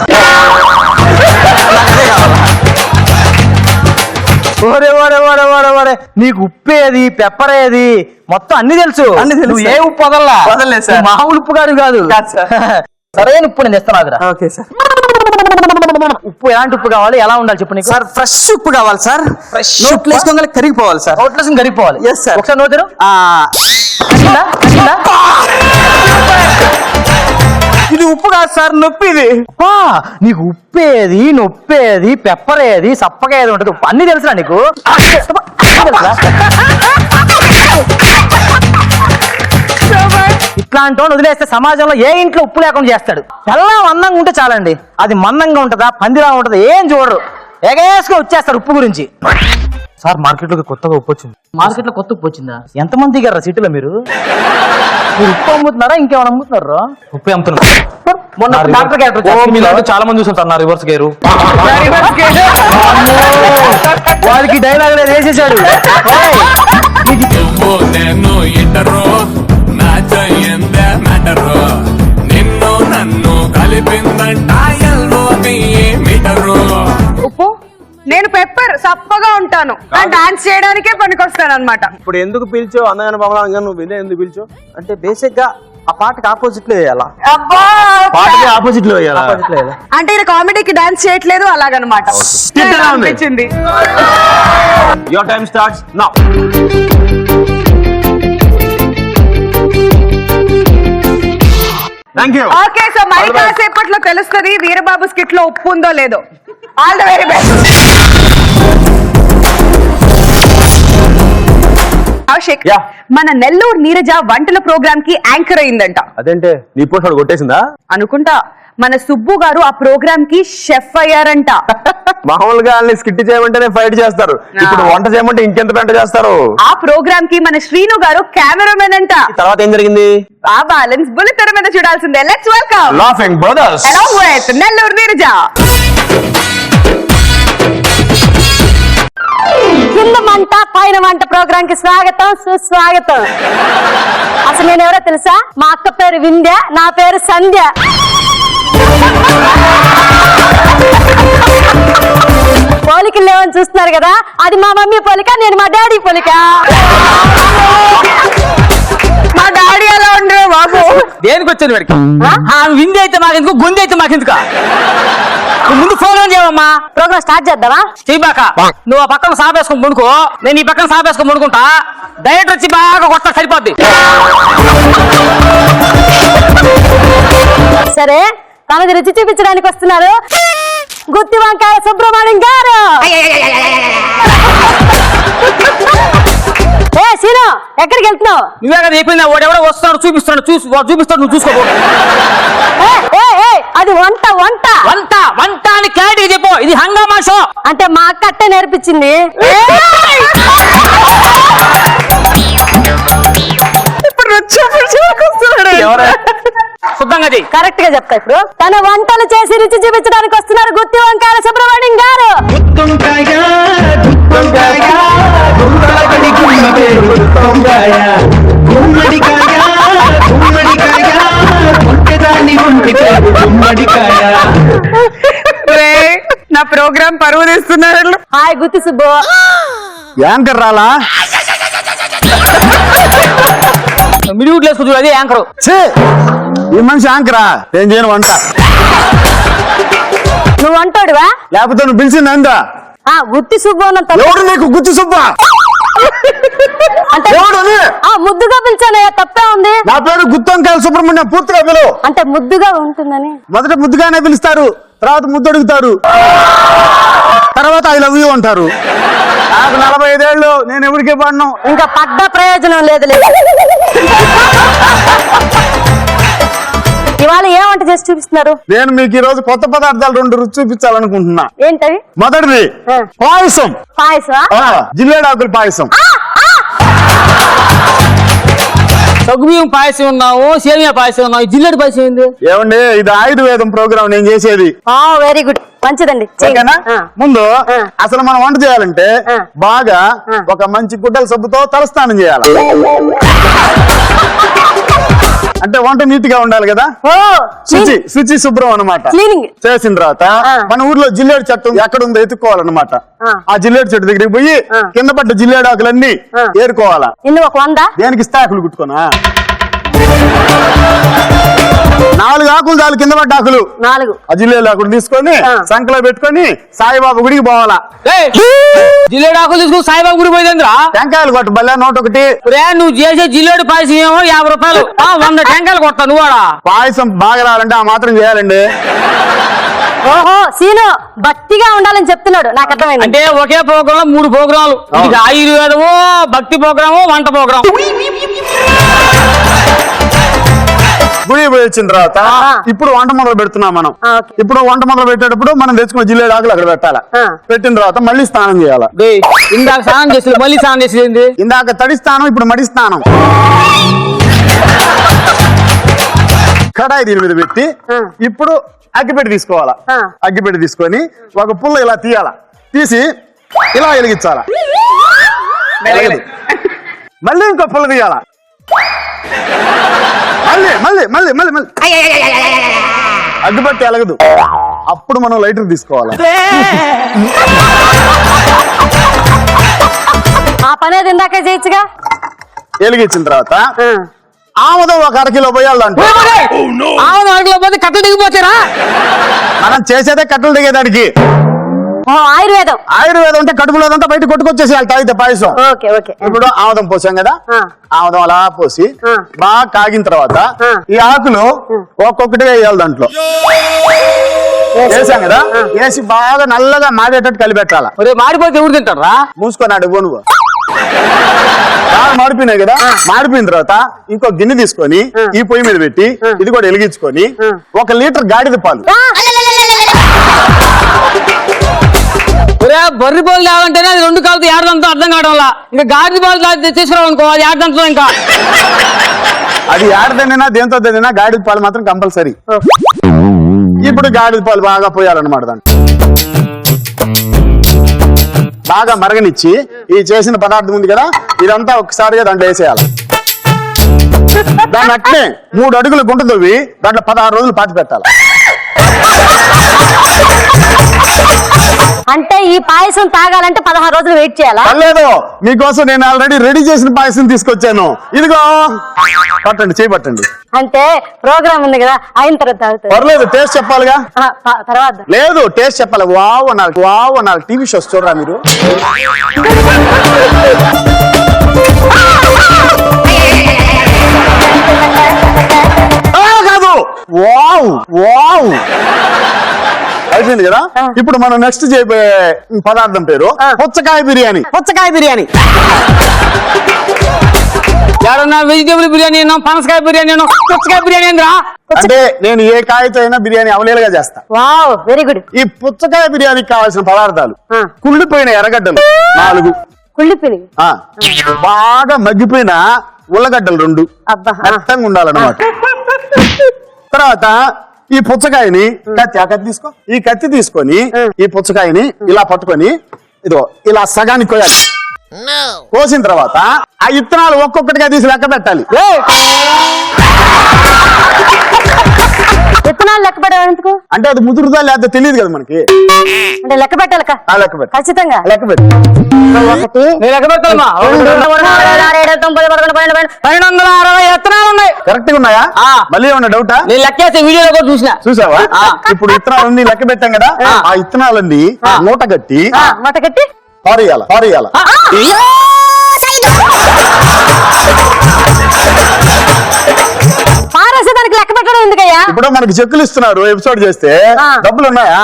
ఓరే ఓరే ఓరే ఓరే ఓరే, నీకు ఉప్పేది పెప్పరేది మొత్తం అన్ని తెలుసు. నువ్వు ఏ ఉప్పు వదలలేదు సార్. మామూలు ఉప్పు కాదు. సరైన ఉప్పు నేను ఇస్తాను. Okay sir. ఉప్పు ఎలాంటి ఉప్పు కావాలి, ఎలా ఉండాలి చెప్పు నీకు? సార్ ఫ్రెష్ ఉప్పు కావాలి సార్. ఫ్రెష్ నోట్లో వేసుకోగానే కరిగిపోవాలి సార్. నోట్లో వేసుకుని కరిగిపోవాలి. Yes sir. ఒకసారి నోరు తెరు. ఇది ఉప్పు కాదు సార్, నొప్పి. ఇది నీకు ఉప్పేది నొప్పేది పెప్పరేది సప్పగా ఏది ఉంటది అన్ని తెలుసురా నీకు? ఇట్లాంటి వదిలేస్తే సమాజంలో ఏ ఇంట్లో ఉప్పు లేకుండా చేస్తాడు. ఎల్లా అందంగా ఉంటే చాలండి, అది మందంగా ఉంటుందా పందిలా ఉంటుందా ఏం చూడరు, ఎగేసుగా వచ్చేస్తారు ఉప్పు గురించి. సార్ మార్కెట్ లోకి కొత్తగా ఉప్పు వచ్చింది. మార్కెట్ లో కొత్త ఉప్పు వచ్చిందా? ఎంతమంది దిగారా సిటీలో? మీరు ఉప్పు అమ్ముతున్నారా ఇంకేమైనా అమ్ముతున్నారా? ఉప్పు అమ్ముతున్నారు. మొన్న డాక్టర్ గారు చాలా మంది చూస్తుంటారు రివర్స్ గేరు. వాడికి డైలాగ్ వేసేసాడు. ఉప్పు, నేను పెప్పర్ సప్పగా ఉంటాను, డాన్స్ చేయడానికే పనికొస్తాను అనమాట. ఇప్పుడు ఎందుకు పిలిచావు అందమైన బాబా? నువ్వు వినే ఎందుకు పిలిచావు అంటే బేసిక్ గా ఆ పాటకి ఆపోజిట్ లో వేయాలా? పాటకి ఆపోజిట్ లో వేయాలా? అంటే ఈయన కామెడీకి డాన్స్ చేయట్లేదు అలాగనమాట. అనిపించింది. Your time starts now. Thank you. Okay, so మరి కాసేపట్లో తెలుస్తుంది వీరబాబు స్కిట్ లో ఉప్పు ఉందో లేదో. All the very best. Kaushik, మన నెల్లూరు నీరజ వంటల ప్రోగ్రామ్ కి యాంకర్ అయిందంట. అదేంటే నీ పోస్ట్ కొట్టేసిందా అనుకుంటా. మన సుబ్బు గారు ఆ ప్రోగ్రామ్ కి షెఫ్ అయ్యారంట. మామూలుగా స్కిట్ చేయమంటేనే ఫైట్ చేస్తారు, ఇప్పుడు వంట చేయమంటే ఇంకెంత పెంట చేస్తారు. ఆ ప్రోగ్రామ్ కి మన శ్రీను గారు కెమెరామెన్ అంట. తర్వాత ఏం జరిగింది? ఆ బ్యాలెన్స్ బుల్లితెర మీద చూడాల్సిందే. Let's welcome laughing brothers along with Nellore Neeraja. కింద మంట పైన వంట ప్రోగ్రామ్ కి స్వాగతం సుస్వాగతం. అసలు నేను ఎవరో తెలుసా? మా అక్క పేరు వింధ్య, నా పేరు సంధ్య. పోలికలు లేవని చూస్తున్నారు కదా, అది మా మమ్మీ పోలిక, నేను మా డాడీ పోలిక. మా డాడీ ఎలా ఉండరు బాబు. దేనికి వచ్చాను వాడికి వింది అయితే మాకెందుకు గుంది అయితే మాకెందుకు నువ్వు ముందు ప్రోగ్రామ్ చేయవమ్మా. ప్రోగ్రామ్ స్టార్ట్ చేద్దామా? చేయబాక నువ్వు ఆ పక్కన సాపేసుకొని మునుకో, నేను ఈ పక్కన సాపేసుకొని మునుకుంటా. డైరెక్ట్ వచ్చి బాగా కొత్త సరిపోద్ది. సరే, తనది రుచి చూపించడానికి వస్తున్నారు గుత్తి వంకాయ సుబ్రహ్మణ్యం గారు. ఏ సీను, ఎక్కడికి వెళ్తున్నావు? నువ్వే కదా చెప్పింది, వాడెవడో వస్తున్నాడు చూపిస్తున్నాడు, చూపిస్తాడు, నువ్వు చూసుకో. అది వంట వంట వంట వంట అని క్లారిటీగా చెప్పు. ఇది హంగామా షో. అంటే మా అక్క అట్టే నేర్పించింది. శుద్ధంగా చెయ్యి. కరెక్ట్ గా చెప్తా. ఇప్పుడు తన వంటలు చేసి రుచి చూపించడానికి వస్తున్నారు గుత్తి వంకాయ సుబ్రహ్మణ్యం గారు. నా ప్రోగ్రామ్ పరువు తీస్తున్నారు. హాయ్ గుత్తి సుబ్బు. యాంకర్ రాలా? మిడిగుడ్లు వేసుకు చూడు, అదే యాంకరు. ఈ మనిషి యాంకరా? ఏం చేయను వంట. నువ్వు వంటోడువా? లేకపోతే నువ్వు పిలిచింది అందా? గుత్తి సుబ్బు ఎవడు నీకు గుత్తి సుబ్బా? అంటే ముద్దుగా పిలిచానయ్యా, తప్పే ఉంది. నా పేరు గుత్తొంకాయల సుబ్రహ్మణ్యం, పూర్తిగా పిలువు. అంటే ముద్దుగా ఉంటుందని. మొదట ముద్దుగానే పిలుస్తారు, తర్వాత ముద్దు అడుగుతారు, తర్వాత ఐ లవ్ యూ అంటారు. నాకు 45 ఏళ్ళు, నేను ఎవరికి పడను. ఇంకా పడ్డ ప్రయోజనం లేదు. ఇవాళ ఏ వంట చేసి చూపిస్తున్నారు? నేను మీకు ఈ రోజు కొత్త పదార్థాలు 2 రుచి చూపించాలనుకుంటున్నా. ఏంటవి? మొదటిది పాయసం. పాయసమా? జిల్లేడాకుల పాయసం. సగ్గుబియ్యం పాయసం ఉన్నావు, సేమియా పాయసం ఉన్నావు, జిల్లేడు పాయసం ఏంది? ఏమండి, ఇది ఆయుర్వేదం ప్రోగ్రామ్ నేను చేసేది. వెరీ గుడ్, మంచిదండి. ఓకేనా? ముందు అసలు మనం వంట చేయాలంటే బాగా ఒక మంచి గుడ్డల సబ్బుతో తలస్నానం చేయాలి. అంటే వంట నీట్ గా ఉండాలి కదా. శుచి శుభ్రం అన్నమాట. చేసిన తర్వాత మన ఊర్లో జిల్లేడు చెట్టు ఎక్కడుందో ఎత్తుకోవాలన్నమాట. ఆ జిల్లేడు చెట్టు దగ్గరికి పోయి కింద పడ్డ జిల్లేడు ఆకులన్నీ ఏరుకోవాలా. ఒక 100 దేనికి ఇస్తాకులు కుట్టుకోనా? 4 ఆకులు చాలు, కింద పడ్డ ఆకులు 4. ఆ జిల్లేడు ఆకులు తీసుకొని సంకలో పెట్టుకొని సాయిబాబా గుడికి పోవాలా. జిల్లేడు ఆకులు తీసుకుని సాయిబాబా గుడి పోయిందిరా. టెంకాయలు కొట్టు బల్ల, 101. నువ్వు చేసే జిల్లేడు పాయసం ఏమో 50 రూపాయలు, 100 టెంకాయలు కొడతా నువ్వు. పాయసం బాగా రావాలంటే ఆ మాత్రం చేయాలండి. ఓహో, సీను భక్తిగా ఉండాలని చెప్తున్నాడు, నాకు అర్థమైంది. అంటే ఒకే ప్రోగ్రామ్ 3 ప్రోగ్రాములు. ఇది ఆయుర్వేదము, భక్తి ప్రోగ్రాము, వంట ప్రోగ్రామ్. గుడి పోయి వచ్చిన తర్వాత ఇప్పుడు వంట మొదలు పెడుతున్నాం మనం. ఇప్పుడు వంట మొదలు పెట్టేటప్పుడు మనం తెచ్చుకున్న జిల్లేడు ఆకులు అక్కడ పెట్టాలా. పెట్టిన తర్వాత మళ్ళీ స్నానం చేయాలా. ఇందాక స్నానం చేసి మళ్ళీ స్నానం చేసేది. ఇందాక తడి స్నానం, ఇప్పుడు మడి స్నానం. కడాయి దీని మీద పెట్టి ఇప్పుడు అగ్గిపెట్టి తీసుకోవాలా. అగ్గిపెట్టి తీసుకొని ఒక పుల్ల ఇలా తీయాలా. తీసి ఇలా వెలిగించాలా. మళ్ళీ ఇంకో పుల్ల తీయాలా. మళ్ళీ మళ్ళీ మళ్ళీ మళ్ళీ మళ్ళీ అగ్గిపెట్టి ఎలగదు. అప్పుడు మనం లైటర్ తీసుకోవాలి. ఆ పని అది ఇందాకే చేయొచ్చుగా. వెలిగించిన తర్వాత ఆముదం 1/2 కిలో పోయాలంటే కట్టలు దిగిపోతారా? మనం చేసేదే కట్టలు దిగేదానికి. ఆయుర్వేదం. ఆయుర్వేదం అంటే కడుపులోదంతా బయట కొట్టుకొచ్చేసేయాలి తాగితే పాయసం. ఇప్పుడు ఆముదం పోసాం కదా, ఆముదం అలా పోసి బాగా కాగిన తర్వాత ఈ ఆకులు ఒక్కొక్కటిగా వేయాలి. దాంట్లో వేసాం కదా, వేసి బాగా నల్లగా మాడేటట్టు కలిపెట్టాలా. మాడిపోతే ఎవరు తింటారా? మూసుకొని నువ్వు బాగా మాడిపోయినాయి కదా. మాడిపోయిన తర్వాత ఇంకో గిన్నె తీసుకొని ఈ పొయ్యి మీద పెట్టి ఇది కూడా వెలిగించుకొని 1 లీటర్ గాడిద పాలు. బర్రి పాలు తేవాలంటేనే అది 2 కాలుతో ఏడదంతో అర్థం కావడంలా. ఇంకా గాడిద పాలు తీసుకురావనుకో, అది ఏడదంతో. ఇంకా అది ఏడదైనా దేంతో తిన్నా గాడిద పాలు మాత్రం కంపల్సరీ. ఇప్పుడు గాడిద పాలు బాగా పోయాలన్నమాట. దాన్ని బాగా మరగనిచ్చి ఈ చేసిన పదార్థం ఉంది కదా, ఇదంతా ఒకసారిగా దాంట్లో వేసేయాలి. దాన్ని అట్నే 3 అడుగుల గుంట తవ్వి దాంట్లో 16 రోజులు పాతి పెట్టాలి. అంటే ఈ పాయసం తాగాలంటే 16 రోజులు వెయిట్ చేయాలా? లేదు, మీకోసం నేను ఆల్రెడీ రెడీ చేసిన పాయసం తీసుకొచ్చాను. ఇదిగో పట్టండి, చేయి పట్టండి. అంటే ప్రోగ్రామ్ ఉంది కదా, అయిన తర్వాత తాగుతారు. పర్లేదు, టేస్ట్ చెప్పాలిగా. తర్వాత లేదు, టేస్ట్ చెప్పాలి. వావ్ అనాలి. టీవీ షోస్ చూడరా మీరు? కాదు, వావ్ అయిపోయింది కదా. ఇప్పుడు మనం నెక్స్ట్ చేయబోయే పదార్థం పేరు పుచ్చకాయ బిర్యానీ. వెజిటేబుల్ బిర్యానీ, పనసకాయ బిర్యానీ, పుచ్చకాయ బిర్యానీ అంటే నేను ఏ కాయతో అయినా బిర్యానీ అవలేలుగా చేస్తా. Wow, very good. ఈ పుచ్చకాయ బిర్యానీకి కావాల్సిన పదార్థాలు: కుళ్ళిపోయిన ఎర్రగడ్డలు 4, కుళ్ళిపోయి బాగా మగ్గిపోయిన ఉల్లగడ్డలు 2 మెత్తంగా ఉండాలన్నమాట. తర్వాత ఈ పుచ్చకాయని ఈ కత్తి తీసుకొని ఈ పుచ్చకాయని ఇలా పట్టుకొని ఇదిగో ఇలా సగానికి కోయాలి. కోసిన తర్వాత ఆ ఇత్తనాలు ఒక్కొక్కటిగా తీసి లెక్క పెట్టాలి. విత్తనాలు లెక్క పెట్టాలి ఎందుకు? అంటే అది ముదురుదా లేదా తెలియదు కదా మనకి. అంటే లెక్క పెట్టాలి లెక్క పెట్టు, ఖచ్చితంగా లెక్క పెట్టు. 1260 విత్తనాలు ఉన్నాయి. కరెక్ట్ గా ఉన్నాయా? మళ్ళీ ఏమన్నా డౌటా? నేను లెక్కేసి వీడియోలో కూడా చూసావా? ఇప్పుడు ఇత్తనాలన్నీ లెక్క పెట్టాం కదా, ఆ ఇత్తనాలన్నీ మూట కట్టి పారేయాల. పారేసేదానికి లెక్క పెట్టడం ఎందుకయ్యా? ఇప్పుడు మనకి చెక్కులు ఇస్తున్నారు, ఎపిసోడ్ చేస్తే డబ్బులు ఉన్నాయా?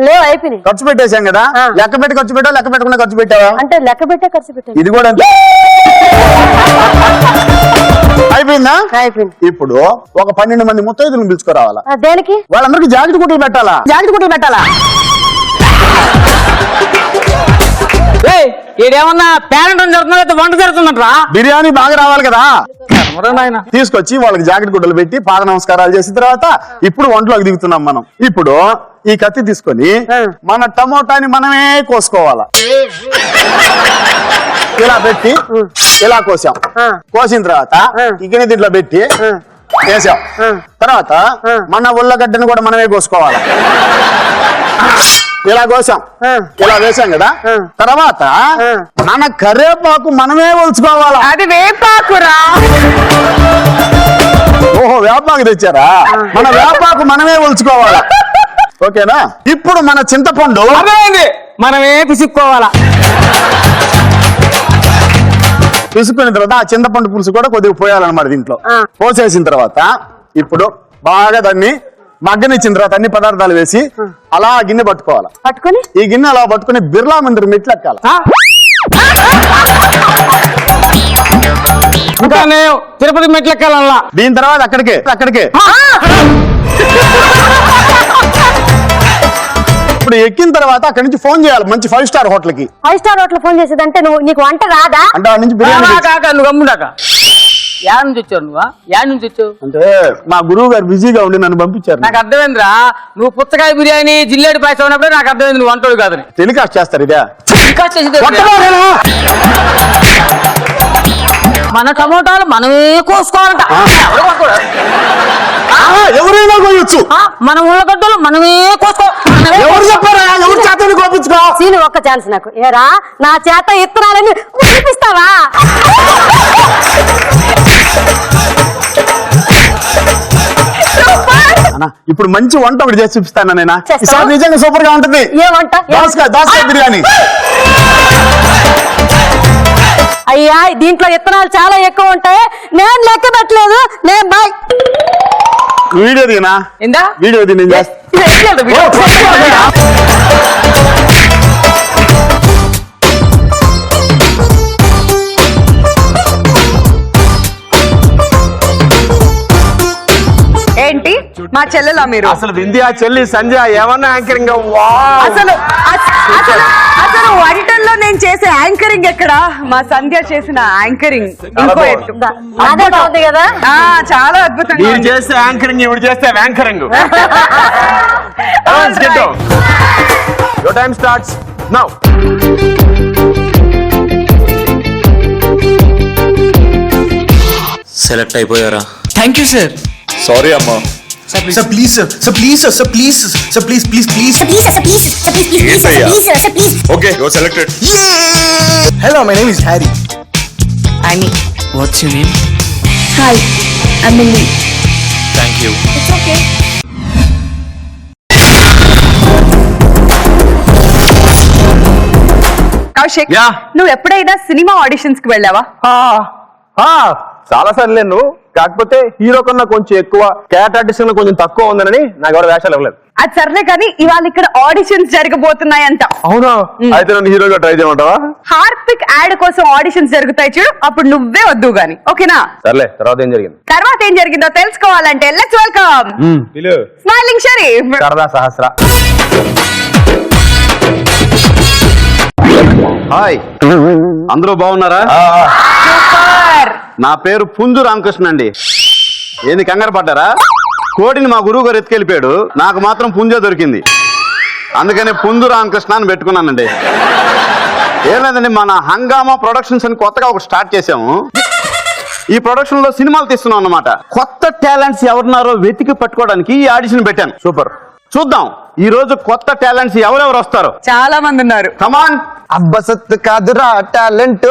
లేవు, అయిపోయినాయి. ఖర్చు పెట్టేశాం కదా, లెక్క పెట్టి ఖర్చు పెట్టావా, లెక్క పెట్టకుండా ఖర్చు పెట్టావా? అంటే లెక్క పెట్టే ఖర్చు పెట్టాను. ఇది కూడా అంతే. అయిపోయిందా? అయిపోయింది. ఇప్పుడు ఒక 12 మంది ముత్తైదులను పిలుచుకురావాలా. దేనికి? వాళ్ళందరికీ జాకెట్ కుట్లు పెట్టాలా. ఏమన్నా పేరెంట్ జరుగుతుందా, వంట జరుగుతుందంటరా? బిర్యానీ బాగా రావాలి కదా, తీసుకొచ్చి వాళ్ళకి జాకెట్ గుడ్డలు పెట్టి పాద నమస్కారాలు చేసిన తర్వాత ఇప్పుడు వంటలోకి దిగుతున్నాం మనం. ఇప్పుడు ఈ కత్తి తీసుకొని మన టమోటాని మనమే కోసుకోవాలా. ఇలా పెట్టి ఇలా కోసాం. కోసిన తర్వాత ఇకని దీంట్లో పెట్టి వేసాం. తర్వాత మన ఉల్లగడ్డని కూడా మనమే కోసుకోవాలా. ఇలా కోసాం, ఇలా వేసాం కదా. తర్వాత మన కరివేపాకు మనమే ఒలుచుకోవాలా. అది వేపాకురా. ఓహో, వేపాకు తెచ్చారా? మన వేపాకు మనమే ఒలుచుకోవాలా. ఓకేనా? ఇప్పుడు మన చింతపండు మనమే పిసుక్కోవాలా. పిసుకున్న తర్వాత ఆ చింతపండు పులుసు కూడా కొద్దిగా పోయాలన్నమాట దీంట్లో. పోసేసిన తర్వాత ఇప్పుడు బాగా దాన్ని మగ్గనిచ్చిన తర్వాత అన్ని పదార్థాలు వేసి అలా గిన్నె పట్టుకోవాలి. ఈ గిన్నె అలా పట్టుకుని బిర్లా మందిర్ మెట్లు ఎక్కాలి. తిరుపతి మెట్లు ఎక్కాలన్నా. దీని తర్వాత అక్కడికే ఇప్పుడు ఎక్కిన తర్వాత అక్కడి నుంచి ఫోన్ చేయాలి మంచి 5 స్టార్ హోటల్ కి. 5 స్టార్ హోటల్ ఫోన్ చేసేదంటే నీకు వంట రాదా? అంటే ఆ నుంచి బిర్యానీ నువ్వు గమ్ముడాక యాడ్ నుంచి వచ్చావు. యాడ్ నుంచి వచ్చావు అంటే మా గురువు గారు బిజీగా ఉండి నన్ను పంపించారు. నాకు అర్థమైందిరా, నువ్వు పుచ్చకాయ బిర్యానీ జిల్లేడు పాయసం ఉన్నప్పుడే నాకు అర్థమైంది నువ్వు వంటోడు కాదని. టెలికాస్ట్ చేస్తారు ఇదే. మన టమోటాలు మనమే కోసుకోవాలంట. ఎవరైనా కోయొచ్చు. మన ఉల్లగడ్డలు మనమే ఎవరు చెప్పారా? ఎవరు చేతని కోపించుకో. సీను ఒక్క ఛాన్స్ నాకు. ఏరా నా చేత ఇత్తనాలని చూపిస్తావా? ఇప్పుడు మంచి వంట ఒకటి చేసి చూపిస్తాను నేను. ఈసారి నిజంగా సూపర్ గా ఉంటుంది. ఏ వంట? దోసకాయ బిర్యానీ. అయ్యా, దీంట్లో ఇత్తనాలు చాలా ఎక్కువ ఉంటాయి, నేను లెక్క పెట్టలేదు. నేను బాయ్ వీడియో దినా ఏందా వీడియో దిన ఏంటి మా చెల్లెలా మీరు? అసలు వింధ్యా చెల్లి సంధ్య ఏమన్నా యాంకరింగ్. అసలు అసలు వంటల్లో నేను చేసే యాంకరింగ్ ఎక్కడ? మా సంధ్య చేసిన యాంకరింగ్ ఇంకో ఎత్తు. అదే బాగుంది కదా. చాలా అద్భుతంగా మీరు చేస్తే యాంకరింగ్, ఇవి చేస్తే వ్యాంకరింగ్. Your time starts now. Select అయిపోయారా? Thank you sir. సారీ అమ్మా, Sir, please, sir. Sir, please, sir. Sir, please, sir. Sir, please, please, please. Sir, please, sir. Please, sir. Please, please, please, sir. Please, sir. Sir, please. Okay your selected. Hello, my name is Harry. What's your name? Hi అమ్మిలి. Thank you. It's okay. Kaushik, yeah. నువ్వు ఎప్పుడైనా cinema auditions కి వెళ్ళావా? చాలా సార్లు నేను, కాకపోతే hero కన్నా కొంచెం ఎక్కువ, క్యాట్ ఆర్టిస్ట్ కన్నా కొంచెం తక్కువ ఉందని నాకు ఎవరు వేషాలు ఇవ్వలేదు. అది సర్లే కానీ ఇవాళ ఇక్కడ ఆడిషన్స్ జరగబోతున్నాయంట. అవునా? అయితే నన్ను హీరోగా ట్రై చేయమంటావా? హార్పిక్ యాడ్ కోసం ఆడిషన్స్ జరుగుతాయి చూడు, అప్పుడు నువ్వే వద్దు గాని, ఓకేనా? సర్లే, తర్వాత ఏం జరిగింది? తర్వాత ఏం జరిగిందో తెలుసుకోవాలంటే let's welcome smiling Sharif. Sharada Sahasra. Hi, అందరూ బాగున్నారా? సూపర్. నా పేరు పుంజు రామకృష్ణ అండి. ఏంది కంగారు పడ్డారా? కోడిని మా గురువు గారు ఎత్తుకెళ్ళిపోయాడు, నాకు మాత్రం పుంజే దొరికింది. అందుకని పుంజు రామకృష్ణ అని పెట్టుకున్నానండి. ఏం లేదండి, మన హంగామా ప్రొడక్షన్స్ అని కొత్తగా ఒకటి స్టార్ట్ చేసాము. ఈ ప్రొడక్షన్ లో సినిమాలు తీస్తున్నాం అన్నమాట. కొత్త టాలెంట్స్ ఎవరున్నారో వెతికి పట్టుకోవడానికి ఈ ఆడిషన్ పెట్టాను. సూపర్. చూద్దాం ఈ రోజు కొత్త టాలెంట్స్ ఎవరెవరు వస్తారు. చాలా మంది ఉన్నారు. కమాన్. అబ్బసత్తు కాదురా టాలెంట్,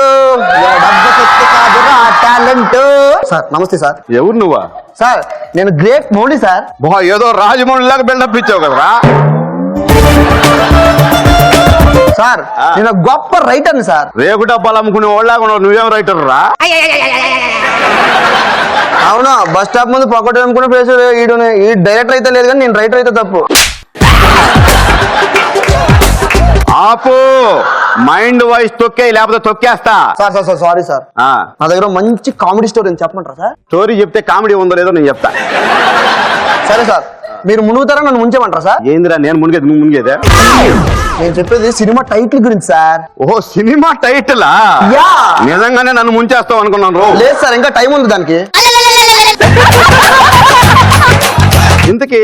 అబ్బసత్తు కాదురా టాలెంట్. సార్ నమస్తే సార్. ఎవరు నువ్వా? సార్ నేను గ్రేట్ మౌలి సార్. ఏదో రాజమౌళి లాగా బిల్డప్ ఇచ్చావు కదరా. సార్ నేను గొప్ప రైటర్ని సార్. రేగు డబ్బాలు అమ్ముకునే వాళ్ళగా నువ్వేం రైటర్ రా? అవునా? బస్ స్టాప్ ముందు పొగట్ అనుకున్న ప్లేస్ ఈ డైరెక్టర్ అయితే లేదు కానీ నేను రైటర్ అయితే తప్పు. ఆపు, మైండ్ వాయిస్ తొక్కే, లేకపోతే తొక్కేస్తా. Sir sir sir sorry sir, నా దగ్గర మంచి కామెడీ స్టోరీ ఉంది, చెప్పమంటారా సార్? స్టోరీ చెప్తే కామెడీ ఉందో లేదో నేను చెప్తా. సరే సార్, మీరు మునుగుతారా నన్ను ముంచేమంటారా సార్? ఏందిరా నేను మునిగేది, నువ్వు మునిగేదే? నేను చెప్పేది సినిమా టైటిల్ గురించి సార్. ఓహో, సినిమా టైటిలా? యా. నిజంగానే నన్ను ముంచేస్తావు అనుకున్నాను. లేదు సార్, ఇంకా టైం ఉంది దానికి. ఇంతకీ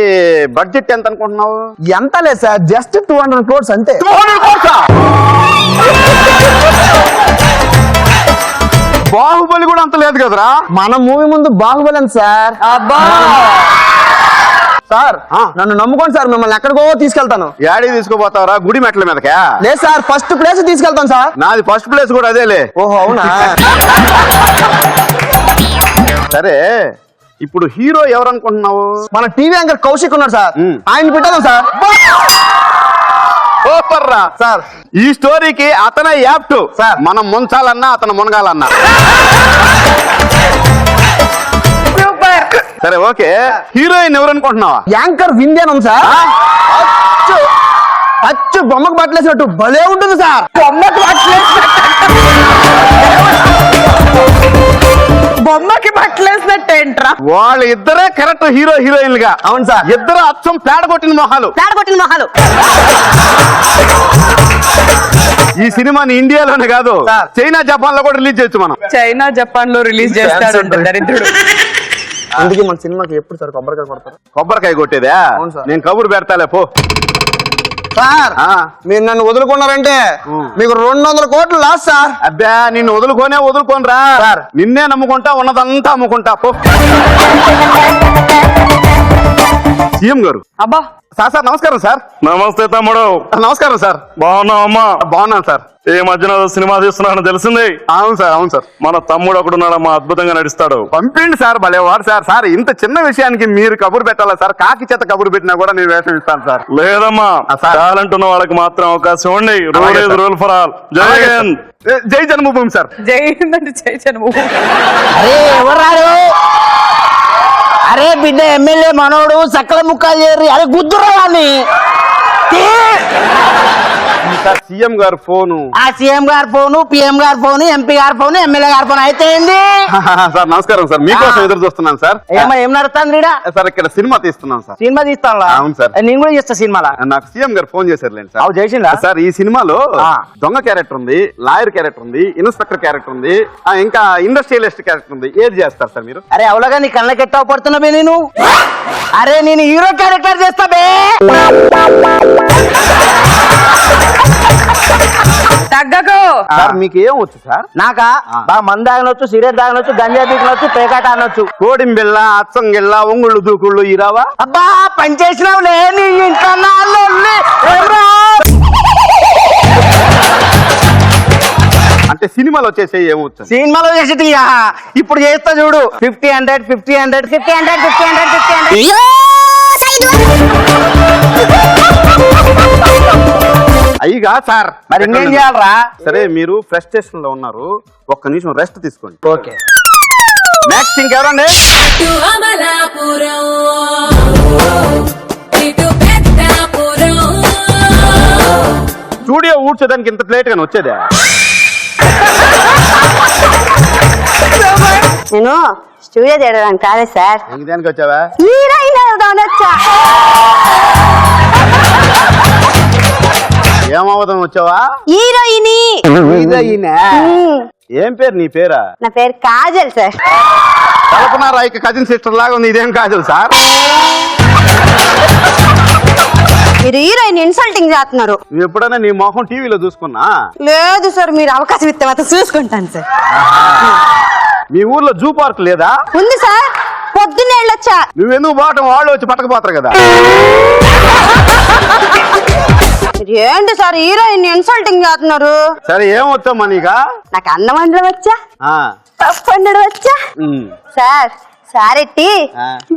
బడ్జెట్ ఎంత అనుకుంటున్నావు? ఎంత లేదు సార్, జస్ట్ 200 crores అంతే. 200 crores? బాహుబలి కూడా అంత లేదు కదరా. మన మూవీ ముందు బాహుబలి అంత సార్. అబ్బా సార్ నన్ను నమ్ముకోండి సార్, మిమ్మల్ని ఎక్కడికో తీసుకెళ్తాను. యాడీ తీసుకుపోతావరా? గుడి మెట్ల మీదకా? లేదు సార్, ఫస్ట్ ప్లేస్ తీసుకెళ్తాను సార్. నాది ఫస్ట్ ప్లేస్ కూడా అదేలే. ఓహో అవునా? సరే, ఇప్పుడు హీరో ఎవరు అనుకుంటున్నావు? మన టీవీ యాంకర్ కౌశిక్ ఉన్నాడు సార్, ఆయన పెట్టాను సార్. సూపర్ రా సార్. ఈ స్టోరీకి అతనే యాప్ట్ సార్. మనం ముంచాలన్నా అతను మునగాలన్నా. సూపర్. సరే ఓకే, హీరోయిన్ ఎవరు అనుకుంటున్నావా? యాంకర్ వింధ్యాన్ ఉంది సార్. అచ్చు బొమ్మకు బట్టలేసినట్టు భలే ఉంటుంది సార్. బొమ్మకి బట్టలేసినట్టు ఏంట్రా? వాళ్ళు ఇద్దరే కరెక్ట్ హీరో హీరోయిన్ గా. అవును సార్. ఇద్దరు అచ్చం పేడ కొట్టిన మొహాలు. ఈ సినిమాని ఇండియాలోనే కాదు, సార్. చైనా జపాన్ లో కూడా రిలీజ్ చేయొచ్చు మనం. చైనా జపాన్ లో రిలీజ్ చేస్తాడు దరిద్రుడు. అందుకే మన సినిమాకి ఎప్పుడు సార్ కొబ్బరికాయ కొడతారు? కొబ్బరికాయ కొట్టేదా? అవును సార్. నేను కబురు పెడతాలే పో. సార్ మీరు నన్ను వదులుకున్నారంటే మీకు 200 కోట్లు లాస్ సార్. అబ్బా, నిన్ను వదులుకోనరా సార్. నిన్నే నమ్ముకుంటా, ఉన్నదంతా అమ్ముకుంటా పో. సీఎం గారు. అబ్బా సార్ నమస్కారం సార్. నమస్తే తమ్ముడు. నమస్కారం సార్. బాగున్నావమ్మా? బాగున్నాను సార్. ఈ మధ్యన సినిమా తీస్తున్నాను తెలిసింది. అవును సార్, అవును సార్. మన తమ్ముడు ఒకడున్నాడమ్మా, అద్భుతంగా నడుస్తాడు. పంపిండి సార్, భలేవాడు సార్. సార్ ఇంత చిన్న విషయానికి మీరు కబురు పెట్టాలా సార్? కాకి చేత కబురు పెట్టినా కూడా నేను వేషం ఇస్తాను సార్. లేదమ్మా, సార్. టాలెంట్ ఉన్న వాళ్ళకి మాత్రం అవకాశం ఉండి. రూల్ అలాగే is sir. Rule for all. జై అలాగే హింద్. సార్. జై జన్మభూమి సార్. జై హింద్ అంటే జై జన్మభూమి. అరే ఎవరు రాడు? అరే బిడ్డ ఎమ్మెల్యే మనోడు సకల ముక్కలు చేరి, అరే గుద్దురా వాడిని. సార్ సీఎం గారు ఫోను. ఆ సీఎం గారి ఫోను, పిఎం గారి ఫోను, ఎంపీ గారి ఫోను, ఎమ్మెల్యే గారి ఫోన్ అయితే ఏంది? సార్ నమస్కారం సార్, మీకోసం ఎదురు చూస్తున్నాను సార్. ఏం నడుస్తుంది? సార్ ఇక్కడ సినిమా తీస్తున్నాం సార్. సినిమా తీస్తాను. అవును సార్. నేను కూడా చేస్తా సినిమాలో. నాకు సీఎం గారు ఫోన్ చేశారులేండి సార్. అవు చేసిందా సార్? ఈ సినిమాలో దొంగ క్యారెక్టర్ ఉంది, లాయర్ క్యారెక్టర్ ఉంది, ఇన్స్పెక్టర్ క్యారెక్టర్ ఉంది, ఇంకా ఇండస్ట్రియలిస్ట్ క్యారెక్టర్ ఉంది. ఏది చేస్తారు సార్ మీరు? అరే అవలగా నీ కళ్ళకి ఎట్టా పడుతున్నా బే నేను. అరే నేను హీరో క్యారెక్టర్ చేస్తా బే. తగ్గకు. సార్ మీకు ఏం వచ్చు సార్? నాకా బాగా మంది తాగనొచ్చు, సిగరెట్ తాగనొచ్చు, గంజా పీకనొచ్చు, పేకాట అనొచ్చు. కోడింబిల్ల, అచ్చంగిల్ల, ఒంగుళ్ళు దూకుళ్ళు ఈ రావా? అబ్బా పని చేసినావులే నీ ఇంట్లో నా లొల్లి. ఏమ్రా? అంటే సినిమాలు వచ్చేసే ఏమవచ్చు? సినిమాలో చేసేటి ఇప్పుడు చేస్తా చూడు. 50-100 50-100 50-100 50-100 50-100. అయ్యిగా సార్. మరి ఇంకేం చేయాలరా? సరే మీరు ఫ్రస్ట్రేషన్ లో ఉన్నారు, ఒక్క నిమిషం రెస్ట్ తీసుకోండి. ఓకే. నెక్స్ట్ ఇంకెవరండి? స్టూడియో ఊడ్చేదానికి ఇంత లేట్ గానే వచ్చేదే? నేను స్టూడియో చేయడానికి కాదే సార్, దానికి వచ్చావా? హీరోయిన్ అవుదామని వచ్చా. ఏమవుదాం వచ్చావా? హీరోయిన్. ఏం పేరు నీ పేరా? నా పేరు కాజల్ సార్. కల్పన రాయ్కి కజిన్ సిస్టర్ లాగా ఉంది, ఇదేం కాదు సార్. మీరు హీరోయిన్ ఇన్సల్టింగ్ చేస్తున్నారు. నువ్వు ఎప్పుడైనా నీ మొహం టీవీలో చూసుకున్నా? లేదు సార్, మీరు అవకాశం ఇస్తే మాత్రం చూసుకుంటాను సార్. మీ ఊర్లో జూ పార్క్ లేదా? ఉంది సార్, పొద్దున్నే వెళ్ళొచ్చా. నువ్వెందుకు పోవటం, వాళ్ళు వచ్చి పట్టకపోతారు కదా. ఏంటి సార్ హీరోయిన్ ఇన్సల్టింగ్ చేస్తున్నారు? సరే ఏం వచ్చామ్మా నీకా? నాకు అన్నం వండడం వచ్చా, పప్పు వండడం వచ్చా సార్. సారెట్టి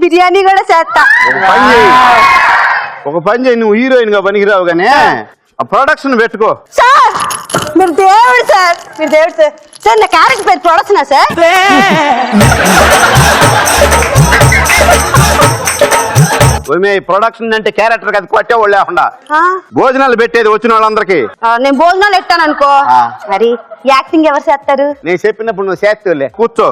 బిర్యానీ కూడా చేస్తా. ఒక పని చేయి, నువ్వు హీరోయిన్ గా పనికిరావు గానీ ప్రొడక్షన్ పెట్టుకో. సార్ మీరు దేవుడు సార్, మీరు దేవుడు సార్. సార్ నా క్యారెక్టర్ పేరు ప్రొడక్షనా సార్? ప్రొడక్షన్ అంటే క్యారెక్టర్ కదా, కొట్టేవాళ్ళు లేకుండా భోజనాలు పెట్టేది వచ్చిన వాళ్ళందరికి. నేను భోజనాలు ఎట్టాను అనుకో, మరి యాక్టింగ్ ఎవరు చేస్తారు? నేను చెప్పినప్పుడు నువ్వు చేస్తేలే, కూర్చో.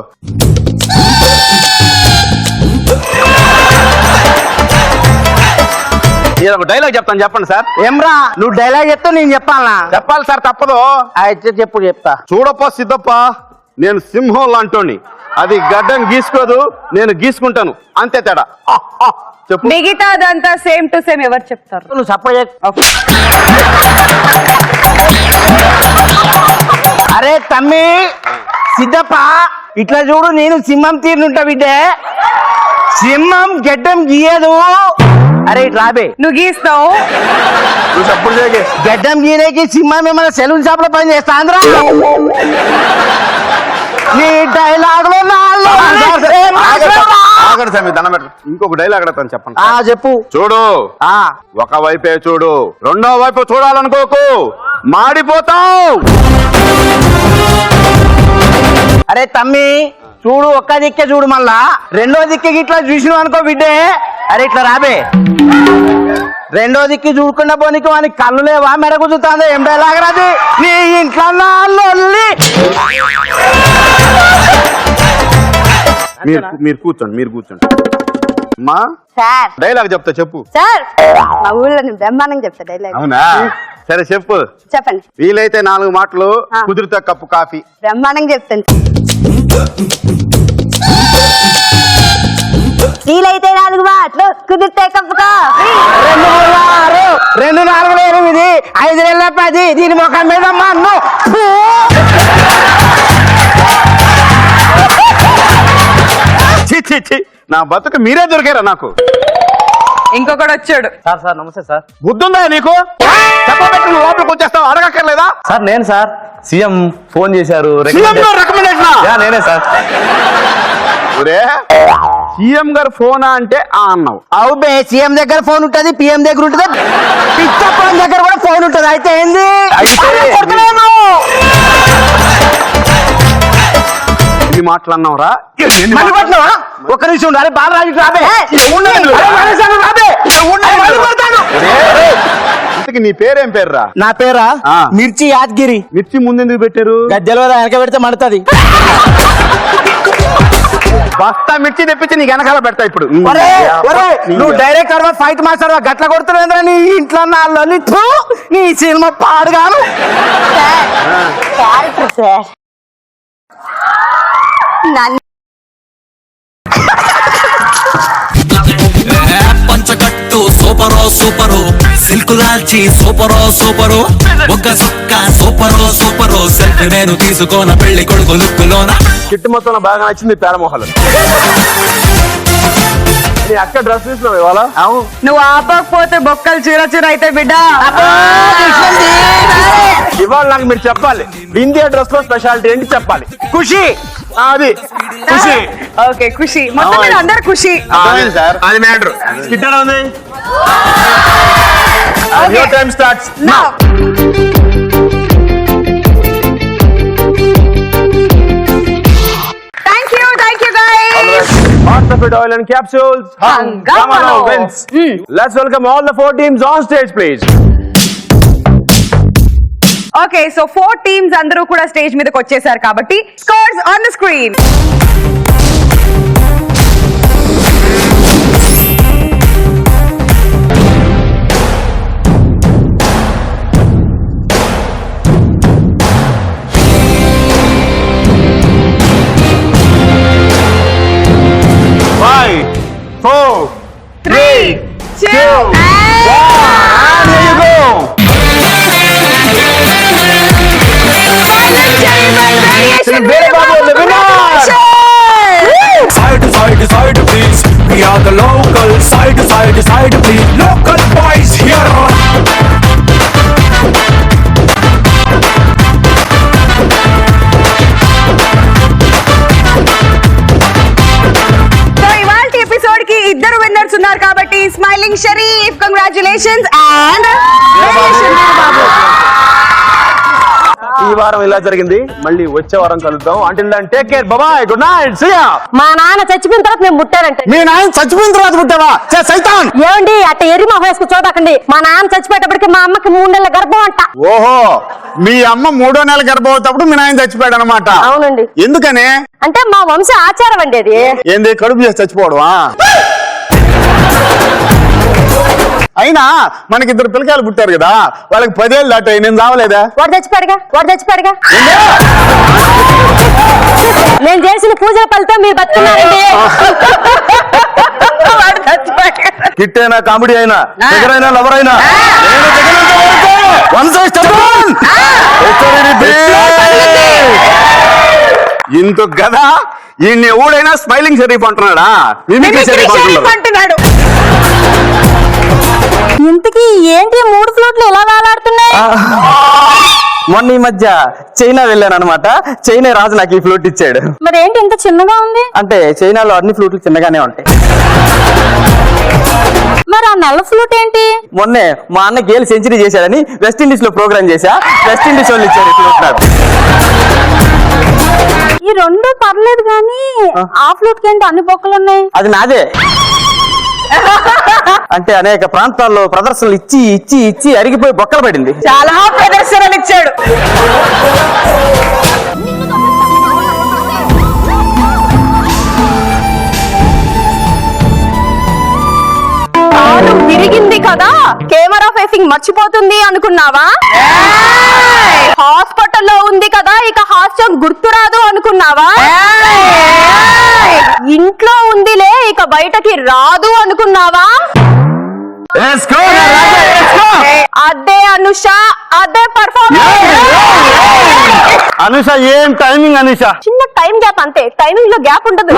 నేను ఒక డైలాగ్ చెప్తాను, చెప్పండి సార్. ఏమ్రా నువ్వు డైలాగ్ చెప్తా నేను చెప్పాలనా? చెప్పాలి సార్, తప్పదు. అయితే చెప్పు, చెప్తా. చూడప్ప సిద్ధప్ప, నేను సింహం లాంటోని, అది గడ్డం గీసుకోదు, నేను గీసుకుంటాను, అంతే తేడా. చెప్పు. మిగతా అదంతా సేమ్ టు సేమ్ ఎవరు చెప్తారు? నువ్వు సపోజ్. అరే తమ్మి సిద్ధప్ప, ఇట్లా చూడు, నేను సింహం తీరుంటా బిడ్డే. సింహం గడ్డం గీయదు. అరే ఇట్లా రాబే, నువ్వు గీస్తావు. గడ్డం గీయడానికి సింహం ఏమైనా సెలూన్ షాప్ లో పని చేస్తా అందరా? నీ డైలాగ్ లో ఇంకొక డైలాగ్ అడతాను, చెప్పండి. చెప్పు. చూడు, ఒక వైపే చూడు, రెండో వైపు చూడాలనుకోకు, మాడిపోతావు. అరే తమ్మి చూడు, ఒక్క దిక్కే చూడు, మళ్ళా రెండో దిక్కి ఇట్లా చూసినావు అనుకో బిడ్డే. అరే ఇట్లా రాబే, రెండో దిక్కు చూడకుండా పోనీకి వానికి కళ్ళు లేవా, మెడకు చూస్తుందా? ఏం డైలాగ్ రాది నీ ఇంట్లో మీరు కూర్చోండి, మీరు కూర్చోండి. అమ్మా సార్ డైలాగ్ చెప్తా, చెప్పు. సార్ మా ఊళ్ళో నేను బ్రహ్మాండంగా చెప్తా డైలాగ్. అవునా? సరే చెప్పు. చెప్పండి. వీలైతే 4 మాటలు, కుదిరితే కప్పు కాఫీ. బ్రహ్మాండంగా చెప్తాను. వీలైతే 4 మాటలు, కుదిరితే కప్పు కాఫీ. 2 4 8 5 10 దీని ముఖం మీద మన్ను. నా బతుకు మీరే దొరికారా నాకు. ఇంకొకడు వచ్చాడు. సార్ సార్ నమస్తే సార్. బుద్ధుందా నీకు? చెప్పబెట్టి నువ్వు లోపలికి వచ్చేస్తావు, అడగక్కర్లేదా? సార్ నేను సార్, సీఎం ఫోన్ చేశారు. నేనే సార్. సీఎం గారు ఫోనా అంటే అన్నావు. అవు బే, సీఎం దగ్గర ఫోన్ ఉంటది, పిఎం దగ్గర ఉంటది, పిచ్చప్పం దగ్గర కూడా ఫోన్ ఉంటది. అయితే ఏంది? ఎన్ని మాటలు అన్నావురా? ఒక్క నిమిషం ఉండాలి. బాలరాజు రాబే. ఇంతకి నీ పేరేం పేర్రా? నా పేరా మిర్చి యాదగిరి. మిర్చి ముందెందుకు పెట్టారు? గద్దెల వెనక పెడితే మండుతుంది. బస్తా మిర్చి తెప్పించి నీకు వెనకాల పెడతా ఇప్పుడు. నువ్వు డైరెక్టర్ ఫైట్ మాస్టర్ గట్ల కొడుతున్నావు నీ ఇంట్లో నా లలితు నీ సినిమా పాడుగాను. సార్ పంచకట్టు సూపరో సూపరో సిల్క్ లాల్చి సూపరో సూపరో ఒక్క సొక్క సూపరో సూపరో సెల్ఫీ నేను తీసుకోన పెళ్లి కొడుకు లుక్కులోన. కిట్టు మొత్తంలో బాగా నచ్చింది పేడమోహలు. నీ అక్క డ్రెస్ తీసినావు ఇవాళ? నువ్వు ఆపకపోతే బొక్కలు చీర చీర అయితే బిడ్డ. ఇవాళ నాకు మీరు చెప్పాలి ఇండియా డ్రెస్ లో స్పెషాలిటీ ఏంటి చెప్పాలి. ఖుషి అది ఖుషి. ఓకే ఖుషి, మొత్తం మీద అందరు ఖుషి. సార్ అది మ్యాటర్. కిట్ ఎలా ఉంది? Your time starts Now. Thank you guys. Orthoped oil and capsules. Hungama wins. Let's welcome all the 4 teams on stage, please. Okay so 4 teams అందరూ కూడా స్టేజ్ మీదకి వచ్చేసారు కాబట్టి scores on the screen. Five, 4, 3, 2, 1. And there you go. Side to side to side please, we are the local. Side to side to side please, local boys here. So ఇవాల్టి episode కి ఇద్దరు winners ఉన్నారు కాబట్టి smiling Sharif congratulations and Babu. ఈ వారం ఇలా జరిగింది, మళ్ళీ వచ్చే వారం కలుద్దాం. Until then take care, bye, good night, see ya. మా నాన్న చచ్చిపోయిన తర్వాత మేము ముట్టారంటే మీ నాయన చచ్చిపోయిన తర్వాత పుట్టావా? సైతాన్. ఏమండి అట్ట ఎరి మా వేసుకు చూడకండి. మా నాన్న చచ్చిపోయేటప్పటికి మా అమ్మకి 3 నెలల గర్భం అంట. ఓహో, మీ అమ్మ 3వ నెల గర్భవతప్పుడు మీ నాయన చచ్చిపోయాడు అనమాట. అవునండి. ఎందుకని? అంటే మా వంశ ఆచారం అండి అది. ఏంది కడుపు చేసి చచ్చిపోవడమా? అయినా మనకి 2 పిల్లకాయలు పుట్టారు కదా, వాళ్ళకి 10 ఏళ్ళు దాటాయి, నేను రావలేదా? వాడు చచ్చిపోయాడుగా. నేను చేసిన పూజల ఫలితం మీరు బతుకున్నారండి. హిట్ అయినా కామెడీ అయినా దగ్గర అయినా లవర్ అయినా ఇంత గదా ఈయన ఎవడైనా స్మైలింగ్ షరీఫ్ అంటున్నాడా? మిమిక్రీ షరీఫ్ అంటున్నాడు. ఇంతకీ ఏంటి 3 ఫ్లూట్లు ఎలా వేలాడుతున్నాయి? మొన్న ఈ మధ్య చైనా వెళ్ళాను అనమాట. చైనా రాజు నాకు ఈ ఫ్లూట్ ఇచ్చాడు. మరి ఏంటి ఇంత చిన్నగా ఉంది? అంటే చైనాలో అన్ని ఫ్లూట్లు చిన్నగానే ఉంటాయి. మరి ఆ నల్ల ఫ్లూట్ ఏంటి? మొన్నే మా అన్న గేల్ సెంచరీ చేశాడని వెస్ట్ ఇండీస్ లో ప్రోగ్రామ్ చేశా. వెస్ట్ ఇండీస్ వాళ్ళు ఇచ్చారు ఈ ఫ్లూట్ నాకు. ఈ 2 పర్లేదు కానీ ఆ ఫ్లూట్ కి ఏంటి అన్ని బొక్కలు ఉన్నాయి? అది నాదే. అంటే అనేక ప్రాంతాల్లో ప్రదర్శనలు ఇచ్చి ఇచ్చి ఇచ్చి అరిగిపోయి బొక్కలు పడింది. చాలా ప్రదర్శనలు ఇచ్చాడు. కాలు విరిగింది కదా, కెమెరా ఫేసింగ్ మర్చిపోతుంది అనుకున్నావా? హాస్పిటల్లో ఉంది కదా, ఇక హాస్యం గుర్తురాదు అనుకున్నావా? ఇంట్లో ఉందిలే, ఇక బయటకి రాదు అనుకున్నావా? అదే అనుష, అదే పర్ఫార్మెన్స్. అనుష ఏం టైమింగ్ అనుష. చిన్న టైం గ్యాప్ అంతే, టైమింగ్ లో గ్యాప్ ఉండదు.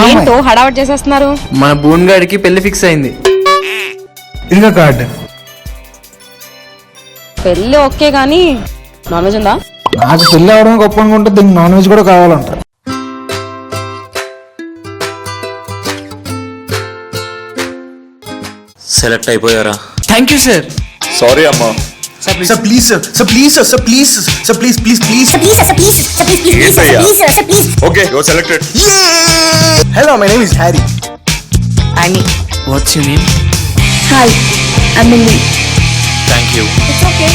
ఏంటో హడావట్ చేసేస్తున్నారు. మన బూన్గాడికి పెళ్లి ఫిక్స్ అయింది. ఇదిగో కార్డు. పెళ్లి ఓకే గానీ నాన్ వెజ్ ఉందా? నాకు పెళ్లి అవడం గొప్ప అనుకుంటే దీనికి నాన్ వెజ్ కూడా కావాలంట. సెలెక్ట్ అయిపోయారా? Thank you sir. సారీ అమ్మా. Sir, please, sir. Sir, please, sir. Sir, please, sir. Sir, please, please, please. Sir, please, sir, please, sir, please, please, Yes, sir. please, sir, sir, please. Okay, you're selected. Hello, my name is Harry. Annie. Watts your name? Hi, I'm Millie. Thank you. It's okay.